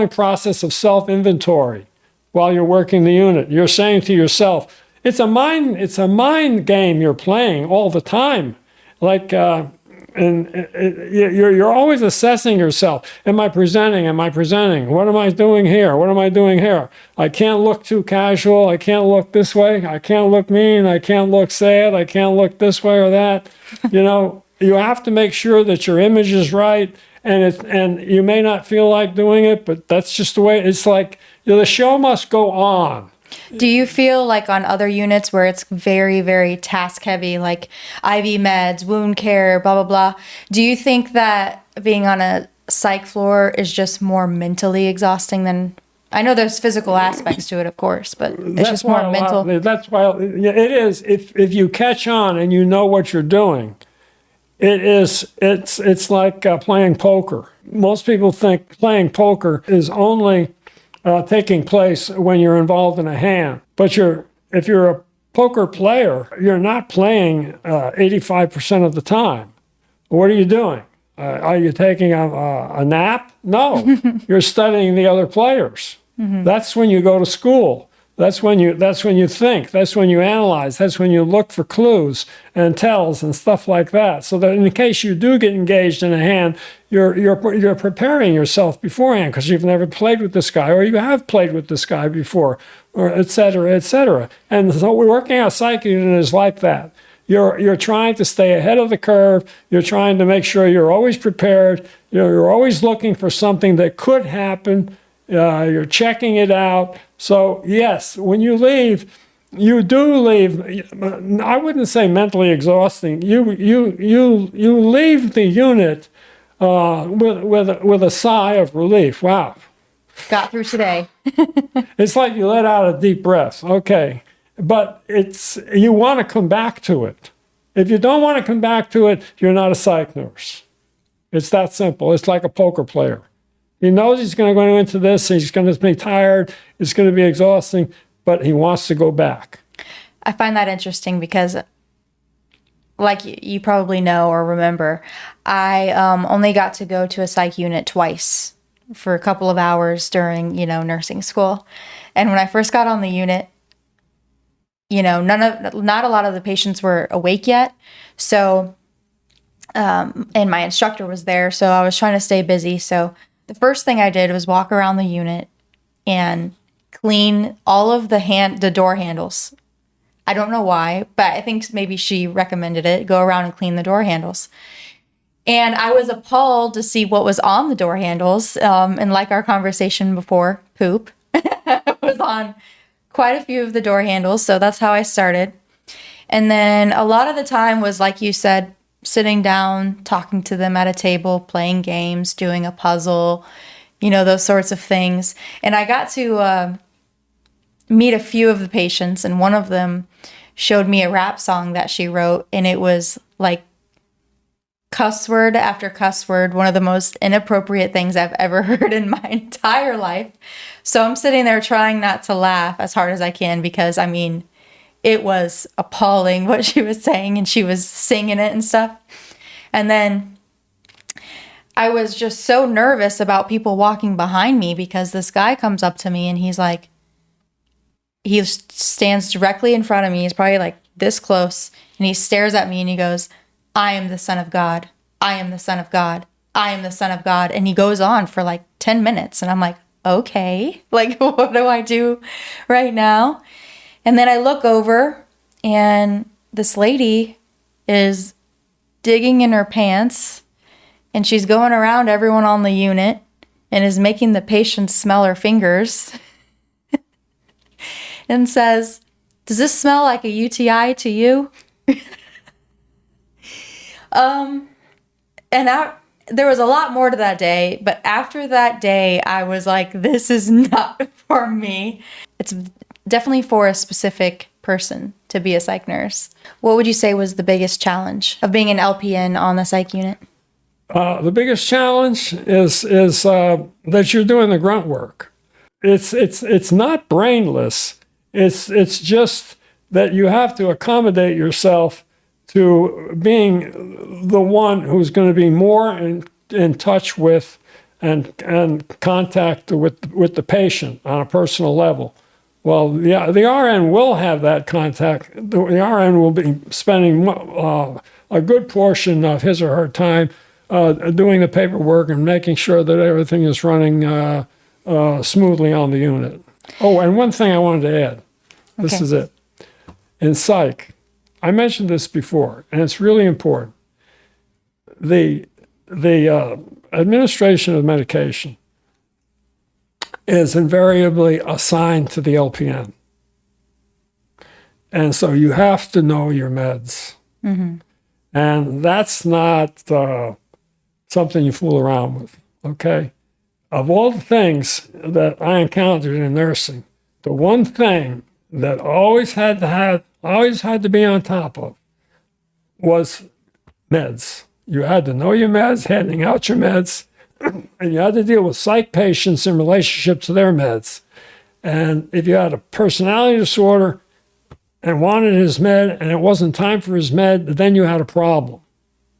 process of self-inventory while you're working the unit. You're saying to yourself, it's a mind game you're playing all the time. Like, you're always assessing yourself. Am I presenting? Am I presenting? What am I doing here? What am I doing here? I can't look too casual. I can't look this way. I can't look mean. I can't look sad. I can't look this way or that. You have to make sure that your image is right. And you may not feel like doing it, but that's just the way it's like. The show must go on. Do you feel like on other units where it's very, very task heavy, like IV meds, wound care, blah, blah, blah, do you think that being on a psych floor is just more mentally exhausting than, I know there's physical aspects to it, of course, but it's just more mental? That's why it is. If you catch on and you know what you're doing, it's like playing poker. Most people think playing poker is only taking place when you're involved in a hand. But if you're a poker player, you're not playing 85% of the time. What are you doing? Are you taking a nap? No, you're studying the other players. That's when you go to school. That's when you think. That's when you analyze. That's when you look for clues and tells and stuff like that. So that in case you do get engaged in a hand, you're preparing yourself beforehand because you've never played with this guy, or you have played with this guy before, or et cetera, et cetera. And so we're working on psych unit is like that. You're trying to stay ahead of the curve. You're trying to make sure you're always prepared. You're always looking for something that could happen. You're checking it out. So yes, when you leave, you do leave. I wouldn't say mentally exhausting. You leave the unit with a sigh of relief. Wow, Got through today. it's like you let out a deep breath. Okay, but you want to come back to it. If you don't want to come back to it, you're not a psych nurse. It's that simple. It's like a poker player. He knows he's going to go into this, he's going to be tired, it's going to be exhausting, but he wants to go back. I find that interesting because, like you probably know or remember, I only got to go to a psych unit twice for a couple of hours during, nursing school. And when I first got on the unit, not a lot of the patients were awake yet. So, and my instructor was there, so I was trying to stay busy. So the first thing I did was walk around the unit and clean all of the door handles. I don't know why, but I think maybe she recommended it. Go around and clean the door handles. And I was appalled to see what was on the door handles. And like our conversation before, poop was on quite a few of the door handles. So that's how I started. And then a lot of the time was, like you said, sitting down, talking to them at a table, playing games, doing a puzzle, those sorts of things. And I got to meet a few of the patients, and one of them showed me a rap song that she wrote, and it was like cuss word after cuss word, one of the most inappropriate things I've ever heard in my entire life. So I'm sitting there trying not to laugh as hard as I can because, I mean, it was appalling what she was saying, and she was singing it and stuff. And then I was just so nervous about people walking behind me because this guy comes up to me and he's like, he stands directly in front of me. He's probably like this close, and he stares at me and he goes, "I am the Son of God. I am the Son of God. I am the Son of God." And he goes on for like 10 minutes. And I'm like, okay, like, what do I do right now? And then I look over and this lady is digging in her pants, and she's going around everyone on the unit and is making the patients smell her fingers and says, "Does this smell like a UTI to you?" And there was a lot more to that day, but after that day, I was like, this is not for me. It's definitely for a specific person to be a psych nurse. What would you say was the biggest challenge of being an LPN on the psych unit? The biggest challenge is that you're doing the grunt work. It's not brainless. It's just that you have to accommodate yourself to being the one who's going to be more in touch with and contact with the patient on a personal level. Well, the RN will have that contact. The RN will be spending a good portion of his or her time doing the paperwork and making sure that everything is running smoothly on the unit. Oh, and one thing I wanted to add. This Okay. is it. In psych, I mentioned this before, and it's really important. The administration of medication is invariably assigned to the LPN. And so you have to know your meds. Mm-hmm. And that's not something you fool around with, okay? Of all the things that I encountered in nursing, the one thing that always had to be on top of was meds. You had to know your meds, handing out your meds, and you had to deal with psych patients in relationship to their meds. And if you had a personality disorder and wanted his med and it wasn't time for his med, then you had a problem.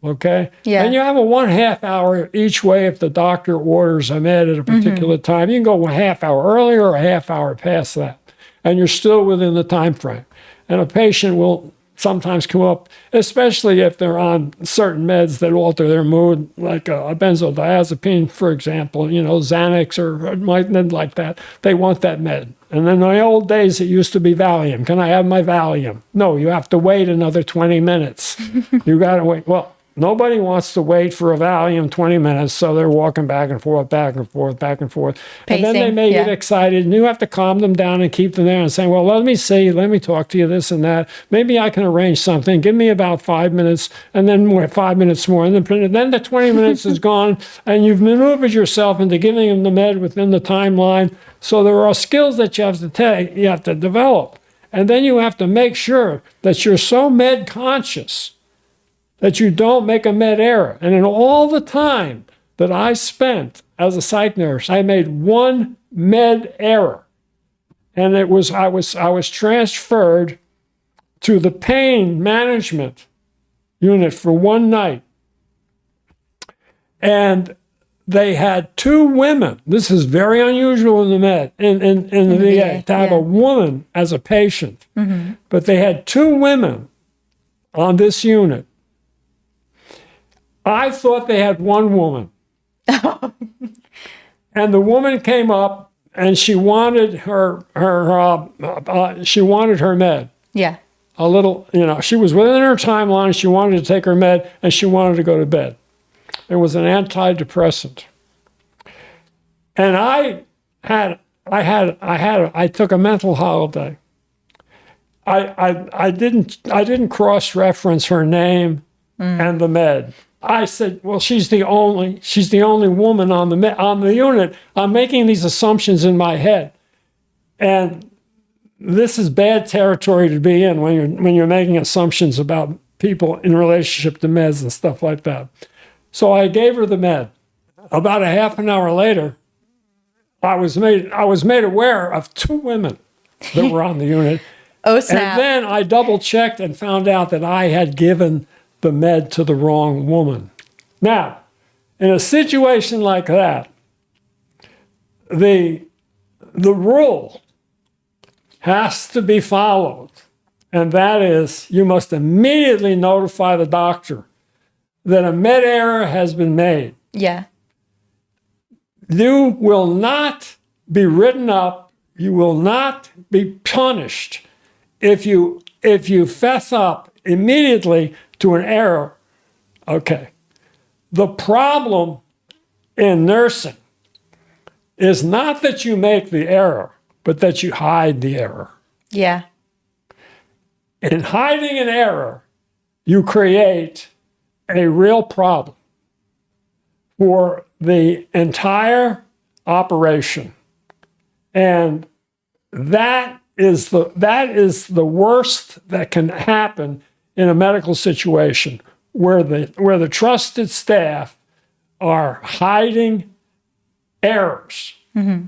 Okay? Yeah. And you have a 1/2 hour each way if the doctor orders a med at a particular time. You can go a half hour earlier or a half hour past that, and you're still within the time frame. And a patient will sometimes come up, especially if they're on certain meds that alter their mood, like a benzodiazepine, for example, Xanax or Mycin, like that. They want that med. And in the old days, it used to be Valium. Can I have my Valium? No, you have to wait another 20 minutes. You got to wait. Well, nobody wants to wait for a Valium 20 minutes, so they're walking back and forth, back and forth, back and forth. Pacing, and then they may get excited, and you have to calm them down and keep them there and say, well, let me talk to you, this and that. Maybe I can arrange something. Give me about 5 minutes, and then 5 minutes more. And then the 20 minutes is gone, and you've maneuvered yourself into giving them the med within the timeline. So there are skills that you have to develop. And then you have to make sure that you're so med conscious that you don't make a med error. And in all the time that I spent as a psych nurse, I made one med error. And I was transferred to the pain management unit for one night. And they had 2 women. This is very unusual in the med, in the VA, to have a woman as a patient. Mm-hmm. But they had 2 women on this unit. I thought they had 1 woman. And the woman came up and she wanted her med. Yeah. A little, she was within her timeline. She wanted to take her med and she wanted to go to bed. It was an antidepressant. And I took a mental holiday. I didn't cross-reference her name and the med. I said, well, she's the only woman on the unit. I'm making these assumptions in my head. And this is bad territory to be in when you're making assumptions about people in relationship to meds and stuff like that. So I gave her the med. About a half an hour later, I was made aware of 2 women that were on the unit. Oh, snap. And then I double checked and found out that I had given the med to the wrong woman. Now, in a situation like that, the rule has to be followed. And that is, you must immediately notify the doctor that a med error has been made. Yeah. You will not be written up. You will not be punished if you fess up immediately to an error. Okay. The problem in nursing is not that you make the error, but that you hide the error. Yeah. In hiding an error, you create a real problem for the entire operation. And that is the worst that can happen in a medical situation where the trusted staff are hiding errors. Mm-hmm.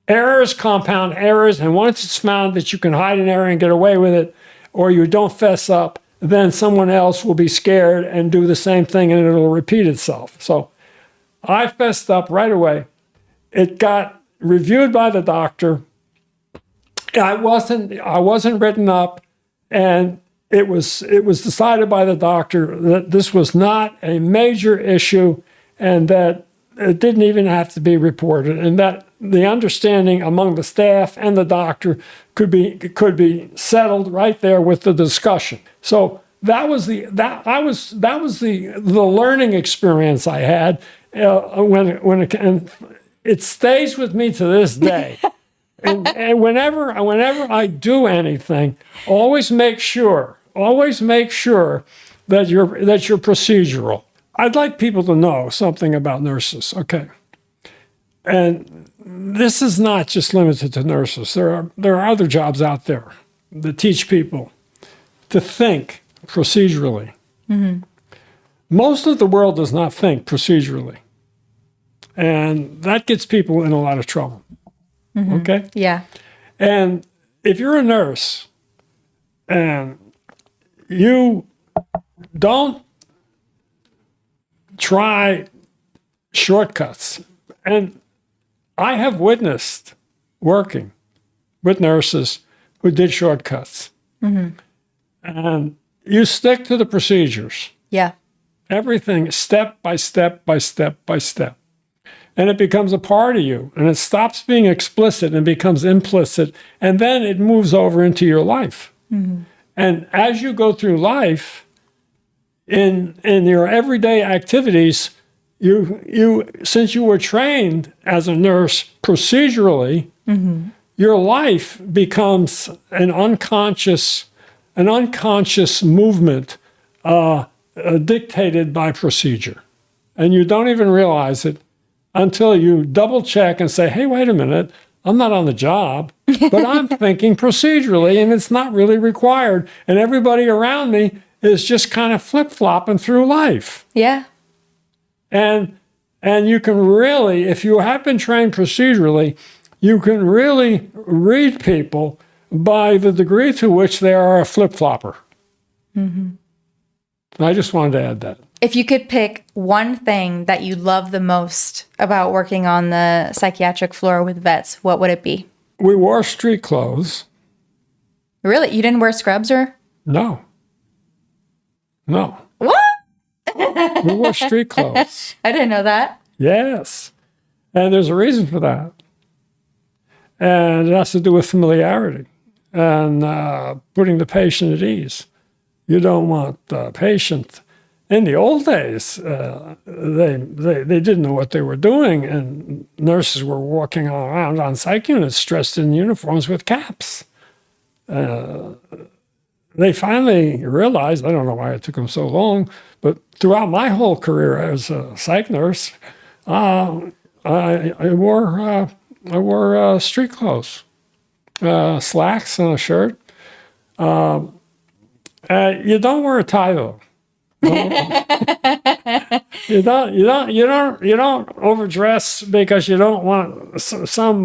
Errors compound errors, and once it's found that you can hide an error and get away with it, or you don't fess up, then someone else will be scared and do the same thing, and it'll repeat itself. So I fessed up right away. It got reviewed by the doctor. I wasn't written up, and it was decided by the doctor that this was not a major issue, and that it didn't even have to be reported, and that the understanding among the staff and the doctor could be settled right there with the discussion. So that was the learning experience I had and it stays with me to this day. and whenever I do anything, always make sure that you're procedural. I'd like people to know something about nurses, okay? And this is not just limited to nurses. There are other jobs out there that teach people to think procedurally. Mm-hmm. Most of the world does not think procedurally. And that gets people in a lot of trouble. Mm-hmm. Okay? Yeah. And if you're a nurse and you don't try shortcuts, and I have witnessed working with nurses who did shortcuts. Mm-hmm. And you stick to the procedures. Yeah. Everything step by step by step by step. And it becomes a part of you. And it stops being explicit and becomes implicit. And then it moves over into your life. Mm-hmm. And as you go through life, in your everyday activities, you since you were trained as a nurse procedurally, mm-hmm. your life becomes an unconscious movement dictated by procedure. And you don't even realize it until you double check and say, hey, wait a minute, I'm not on the job, but I'm thinking procedurally, and it's not really required. And everybody around me is just kind of flip-flopping through life. Yeah. And you can really, if you have been trained procedurally, you can really read people by the degree to which they are a flip-flopper. Mm-hmm. I just wanted to add that. If you could pick one thing that you love the most about working on the psychiatric floor with vets, what would it be? We wore street clothes. Really? You didn't wear scrubs or? No. What? We wore street clothes. I didn't know that. Yes. And there's a reason for that. And it has to do with familiarity and putting the patient at ease. You don't want the patient. In the old days, they didn't know what they were doing, and nurses were walking around on psych units dressed in uniforms with caps. They finally realized, I don't know why it took them so long, but throughout my whole career as a psych nurse, I wore street clothes, slacks and a shirt. You don't wear a tie though. You don't overdress because you don't want some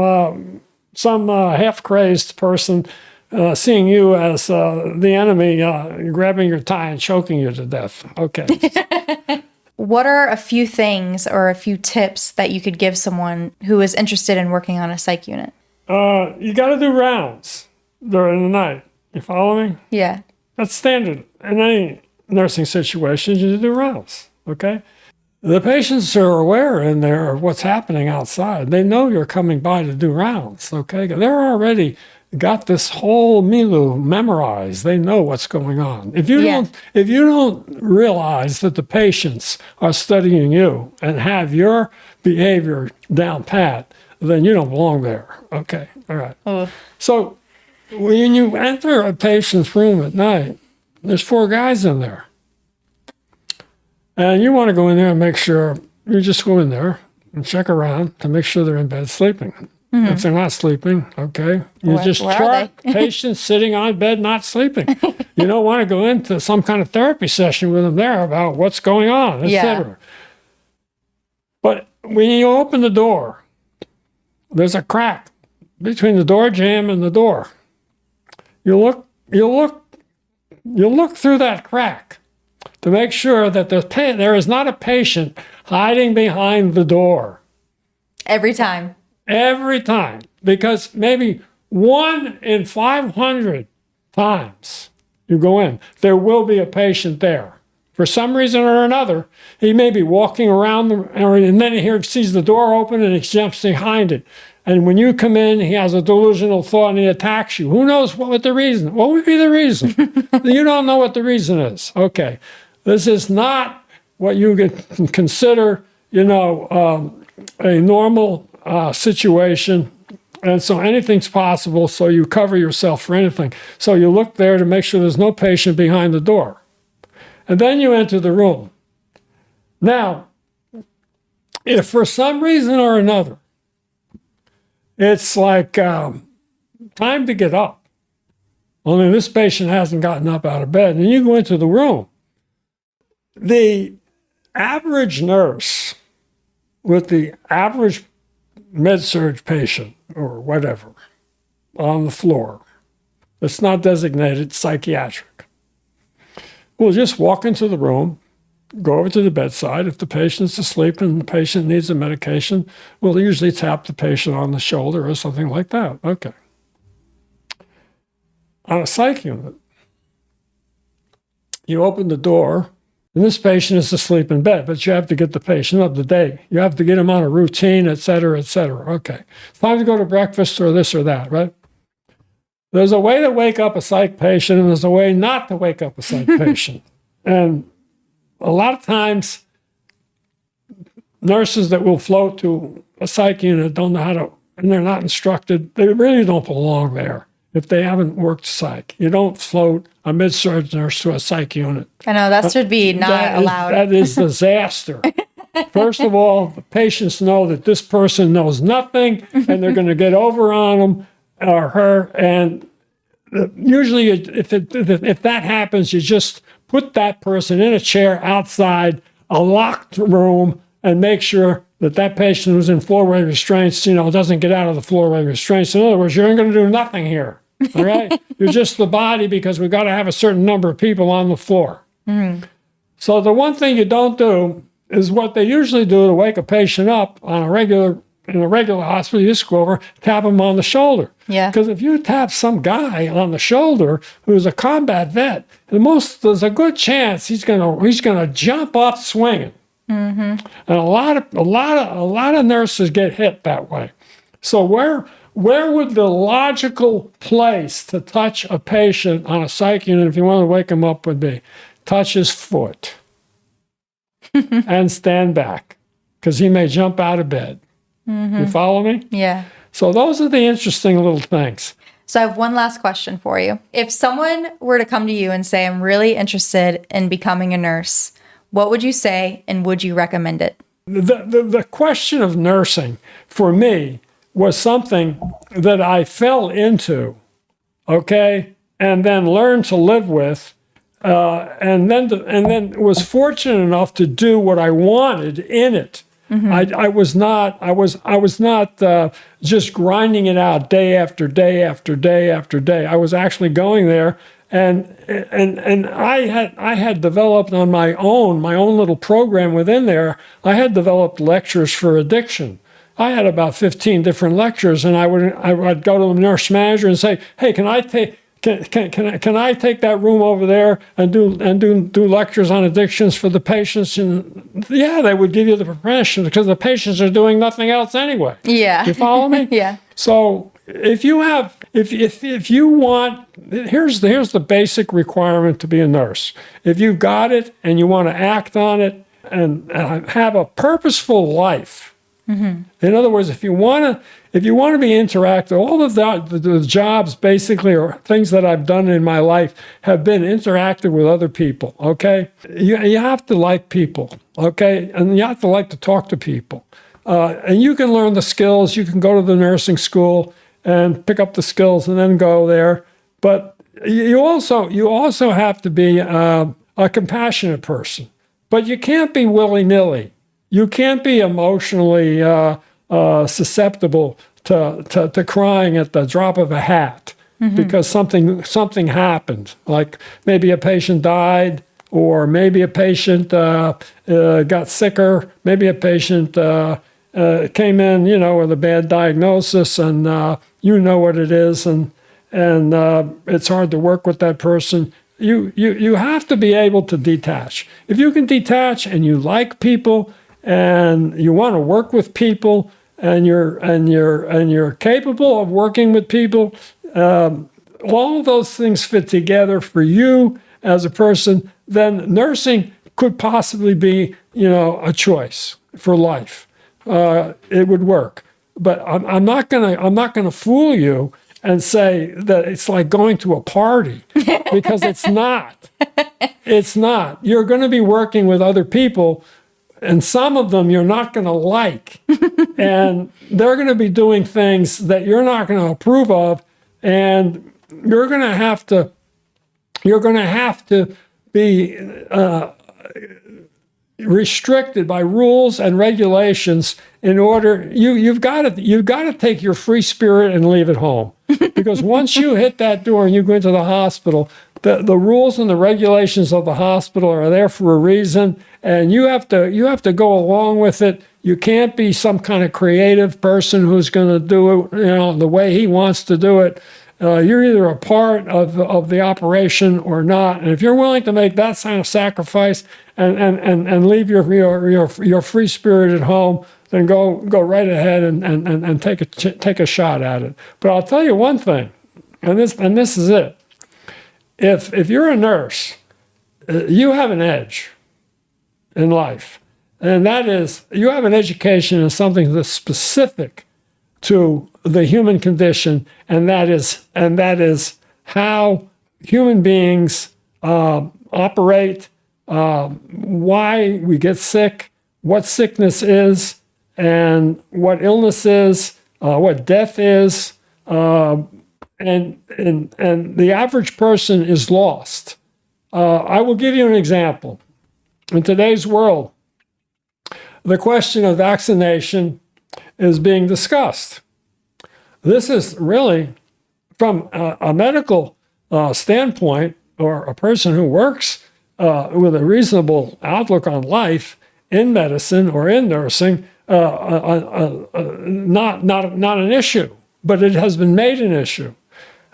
half-crazed person seeing you as the enemy, grabbing your tie and choking you to death. Okay. What are a few things or a few tips that you could give someone who is interested in working on a psych unit? You got to do rounds during the night. You follow me? Yeah. That's standard in any nursing situation. You do rounds. Okay. The patients are aware in there of what's happening outside. They know you're coming by to do rounds. Okay. They're already got this whole milieu memorized. They know what's going on. If you don't realize that the patients are studying you and have your behavior down pat, then you don't belong there. Okay. All right. Oh. So when you enter a patient's room at night, there's 4 guys in there. And you want to go in there and make sure, you just go in there and check around to make sure they're in bed sleeping. If they're not sleeping, okay, you just chart patients sitting on bed not sleeping. You don't want to go into some kind of therapy session with them there about what's going on, etc. But when you open the door, there's a crack between the door jamb and the door. You look through that crack to make sure that there is not a patient hiding behind the door. Every time. Every time. Because maybe 1 in 500 times you go in, there will be a patient there. For some reason or another, he may be walking around, and then he sees the door open and he jumps behind it. And when you come in, he has a delusional thought and he attacks you. Who knows what the reason? What would be the reason? You don't know what the reason is. Okay. This is not what you could consider, a normal situation. And so anything's possible. So you cover yourself for anything. So you look there to make sure there's no patient behind the door. And then you enter the room. Now, if for some reason or another, it's like time to get up, only this patient hasn't gotten up out of bed, and you go into the room, the average nurse with the average med-surg patient or whatever on the floor that's not designated psychiatric will just walk into the room, go over to the bedside. If the patient's asleep and the patient needs a medication, we'll usually tap the patient on the shoulder or something like that. Okay. On a psych unit, you open the door, and this patient is asleep in bed, but you have to get the patient up to date. You have to get him on a routine, et cetera, et cetera. Okay. It's time to go to breakfast or this or that, right? There's a way to wake up a psych patient, and there's a way not to wake up a psych patient. And a lot of times, nurses that will float to a psych unit don't know how to, and they're not instructed. They really don't belong there if they haven't worked psych. You don't float a mid-surg nurse to a psych unit. I know, that should be not allowed. That is disaster. First of all, the patients know that this person knows nothing, and they're going to get over on them or her. And usually, if that happens, you just put that person in a chair outside a locked room and make sure that that patient who's in floor rate restraints, doesn't get out of the floor rate restraints. In other words, you're going to do nothing here. All right? You're just the body because we've got to have a certain number of people on the floor. Mm-hmm. So the one thing you don't do is what they usually do to wake a patient up in a regular hospital. You just go over, tap them on the shoulder. Yeah. Because if you tap some guy on the shoulder who's a combat vet, there's a good chance he's gonna jump up swinging. Mm-hmm. And a lot of nurses get hit that way. So where would the logical place to touch a patient on a psych unit if you want to wake him up would be? Touch his foot and stand back because he may jump out of bed. Mm-hmm. You follow me? Yeah. So those are the interesting little things. So I have one last question for you. If someone were to come to you and say, I'm really interested in becoming a nurse, what would you say and would you recommend it? The question of nursing for me was something that I fell into, okay, and then learned to live with and then was fortunate enough to do what I wanted in it. I was not just grinding it out day after day after day after day. I was actually going there, and I had developed on my own little program within there. I had developed lectures for addiction. I had about 15 different lectures, and I'd go to the nurse manager and say, "Hey, can I take that room over there and do lectures on addictions for the patients?" And yeah, they would give you the permission because the patients are doing nothing else anyway. Yeah. You follow me? Yeah. So if you want, here's the basic requirement to be a nurse. If you've got it and you want to act on it and have a purposeful life. In other words, if you want to be interactive, all of the jobs basically, or things that I've done in my life, have been interactive with other people. Okay, you have to like people. Okay, and you have to like to talk to people. And you can learn the skills. You can go to the nursing school and pick up the skills, and then go there. But you also have to be a compassionate person. But you can't be willy-nilly. You can't be emotionally susceptible to crying at the drop of a hat because something happened. Like maybe a patient died, or maybe a patient got sicker. Maybe a patient came in, with a bad diagnosis, and you know what it is, and it's hard to work with that person. You have to be able to detach. If you can detach and you like people, and you want to work with people, and you're capable of working with people, all of those things fit together for you as a person, then nursing could possibly be, a choice for life. It would work. But I'm not gonna fool you and say that it's like going to a party, because it's not. It's not. You're going to be working with other people, and some of them you're not going to like, and they're going to be doing things that you're not going to approve of, and you're going to have to be restricted by rules and regulations. In order, you've got to take your free spirit and leave it home, because once you hit that door and you go into the hospital, the rules and the regulations of the hospital are there for a reason, and you have to go along with it. You can't be some kind of creative person who's going to do it, the way he wants to do it. You're either a part of the operation or not. And if you're willing to make that kind of sacrifice and leave your free spirit at home, then go right ahead and take a shot at it. But I'll tell you one thing, and this is it. If you're a nurse, you have an edge in life, and that is you have an education in something that's specific to the human condition, and that is how human beings operate, why we get sick, what sickness is, and what illness is, what death is, and the average person is lost. I will give you an example. In today's world, the question of vaccination is being discussed. This is really, from a medical standpoint, or a person who works with a reasonable outlook on life in medicine or in nursing, not an issue, but it has been made an issue.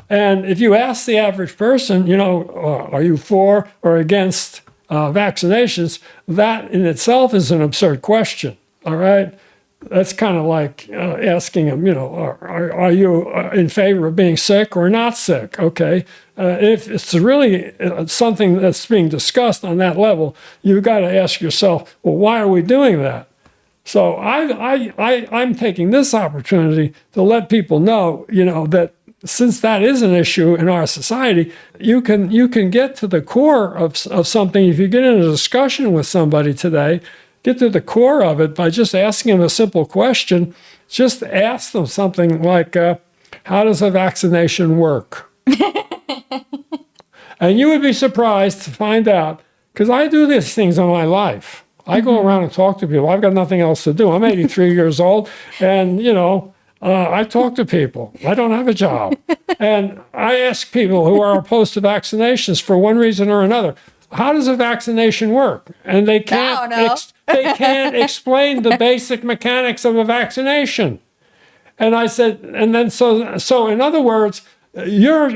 And if you ask the average person, are you for or against vaccinations, that in itself is an absurd question. All right. That's kind of like asking them, are you in favor of being sick or not sick? Okay. If it's really something that's being discussed on that level, you've got to ask yourself, well, why are we doing that? So I'm taking this opportunity to let people know, that since that is an issue in our society, you can get to the core of something. If you get in a discussion with somebody today, get to the core of it by just asking them a simple question. Just ask them something like, how does a vaccination work? And you would be surprised to find out, because I do these things in my life. I go around and talk to people. I've got nothing else to do. I'm 83 years old, and, I talk to people. I don't have a job. And I ask people who are opposed to vaccinations for one reason or another, how does a vaccination work? And they can't, they can't explain the basic mechanics of a vaccination. And I said, and then so in other words, you're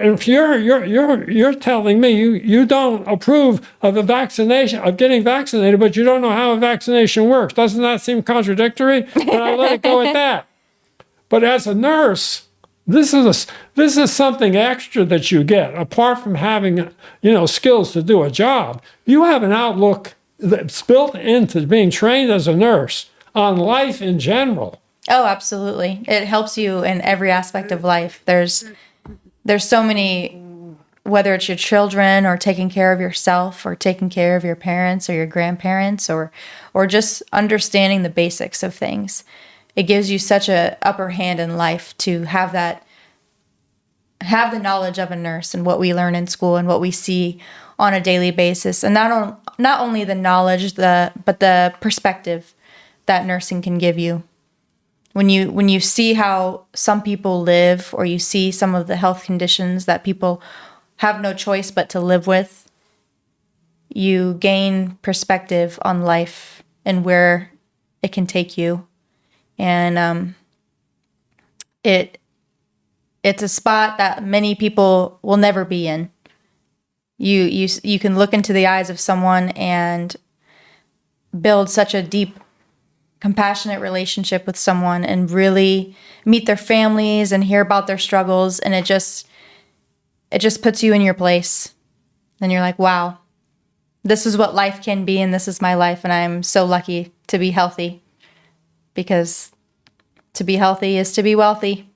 telling me you don't approve of a vaccination, of getting vaccinated, but you don't know how a vaccination works. Doesn't that seem contradictory? And I let it go at that. But as a nurse, this is something extra that you get apart from having skills to do a job. You have an outlook that's built into being trained as a nurse on life in general. Oh, absolutely. It helps you in every aspect of life. There's so many, whether it's your children or taking care of yourself or taking care of your parents or your grandparents or just understanding the basics of things. It gives you such a upper hand in life to have the knowledge of a nurse and what we learn in school and what we see on a daily basis. And not only the knowledge, but the perspective that nursing can give you. When you see how some people live, or you see some of the health conditions that people have no choice but to live with, you gain perspective on life and where it can take you. And it's a spot that many people will never be in. You can look into the eyes of someone and build such a deep, compassionate relationship with someone and really meet their families and hear about their struggles, and it just puts you in your place. And you're like, wow, this is what life can be, and this is my life, and I'm so lucky to be healthy. Because to be healthy is to be wealthy,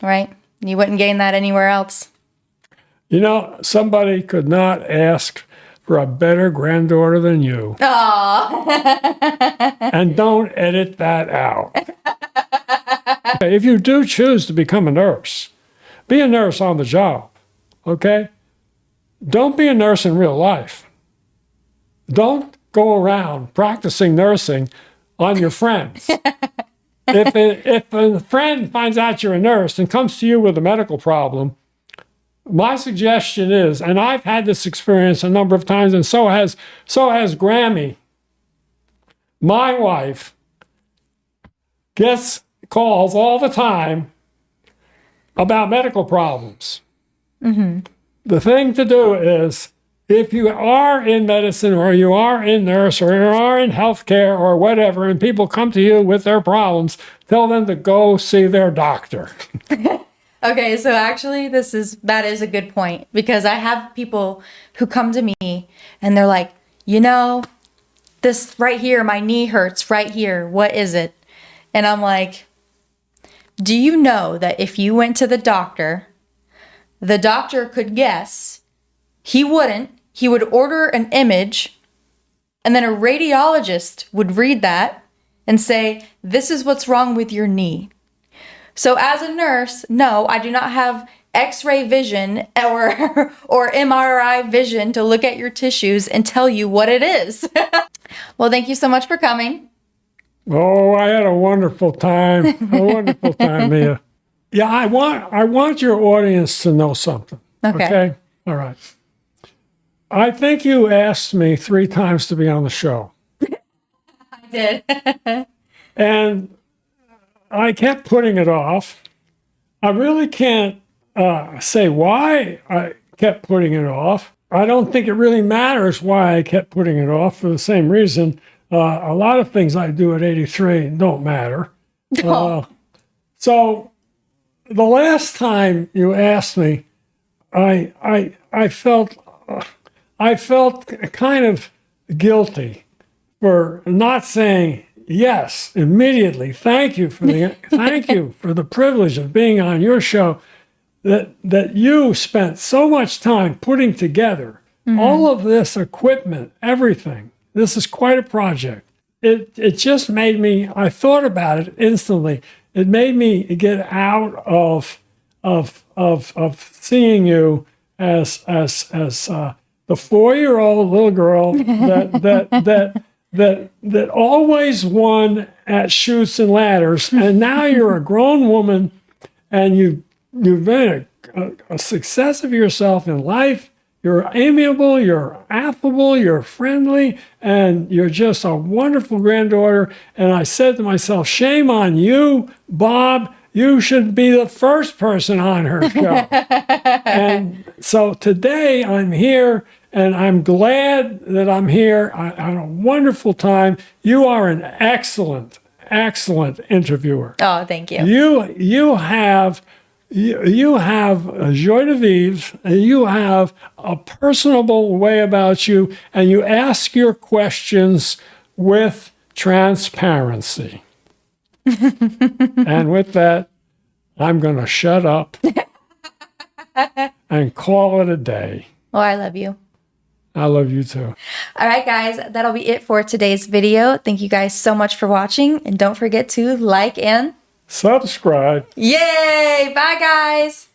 right? You wouldn't gain that anywhere else. Somebody could not ask for a better granddaughter than you. Aww. And don't edit that out. If you do choose to become a nurse, be a nurse on the job, okay? Don't be a nurse in real life. Don't go around practicing nursing on your friends. If a friend finds out you're a nurse and comes to you with a medical problem, my suggestion is, and I've had this experience a number of times, and so has Grammy, my wife, gets calls all the time about medical problems. Mm-hmm. The thing to do is, if you are in medicine or you are in nurse or you are in healthcare or whatever, and people come to you with their problems, tell them to go see their doctor. Okay, so actually that is a good point, because I have people who come to me and they're like, this right here, my knee hurts right here. What is it? And I'm like, do you know that if you went to the doctor could guess, he wouldn't. He would order an image, and then a radiologist would read that and say, this is what's wrong with your knee. So as a nurse, no, I do not have X-ray vision or MRI vision to look at your tissues and tell you what it is. Well, thank you so much for coming. Oh, I had a wonderful time. Mia. Yeah, I want your audience to know something. Okay? All right. I think you asked me 3 times to be on the show. I did. And I kept putting it off. I really can't say why I kept putting it off. I don't think it really matters why I kept putting it off, for the same reason. A lot of things I do at 83 don't matter. So the last time you asked me, I felt kind of guilty for not saying yes immediately. Thank you for the privilege of being on your show. That you spent so much time putting together all of this equipment, everything. This is quite a project. It just made me. I thought about it instantly. It made me get out of seeing you the 4-year-old little girl that always won at Chutes and Ladders, and now you're a grown woman, and you've been a success of yourself in life. You're amiable, you're affable, you're friendly, and you're just a wonderful granddaughter. And I said to myself, shame on you, Bob. You should be the first person on her show. And so today I'm here, and I'm glad that I'm here. I had a wonderful time. You are an excellent, excellent interviewer. Oh, thank you. You have a joie de vivre, you have a personable way about you, and you ask your questions with transparency. And with that, I'm going to shut up and call it a day. Well, I love you. I love you too. All right, guys, that'll be it for today's video. Thank you guys so much for watching, and don't forget to like and Subscribe. yay! Bye, guys.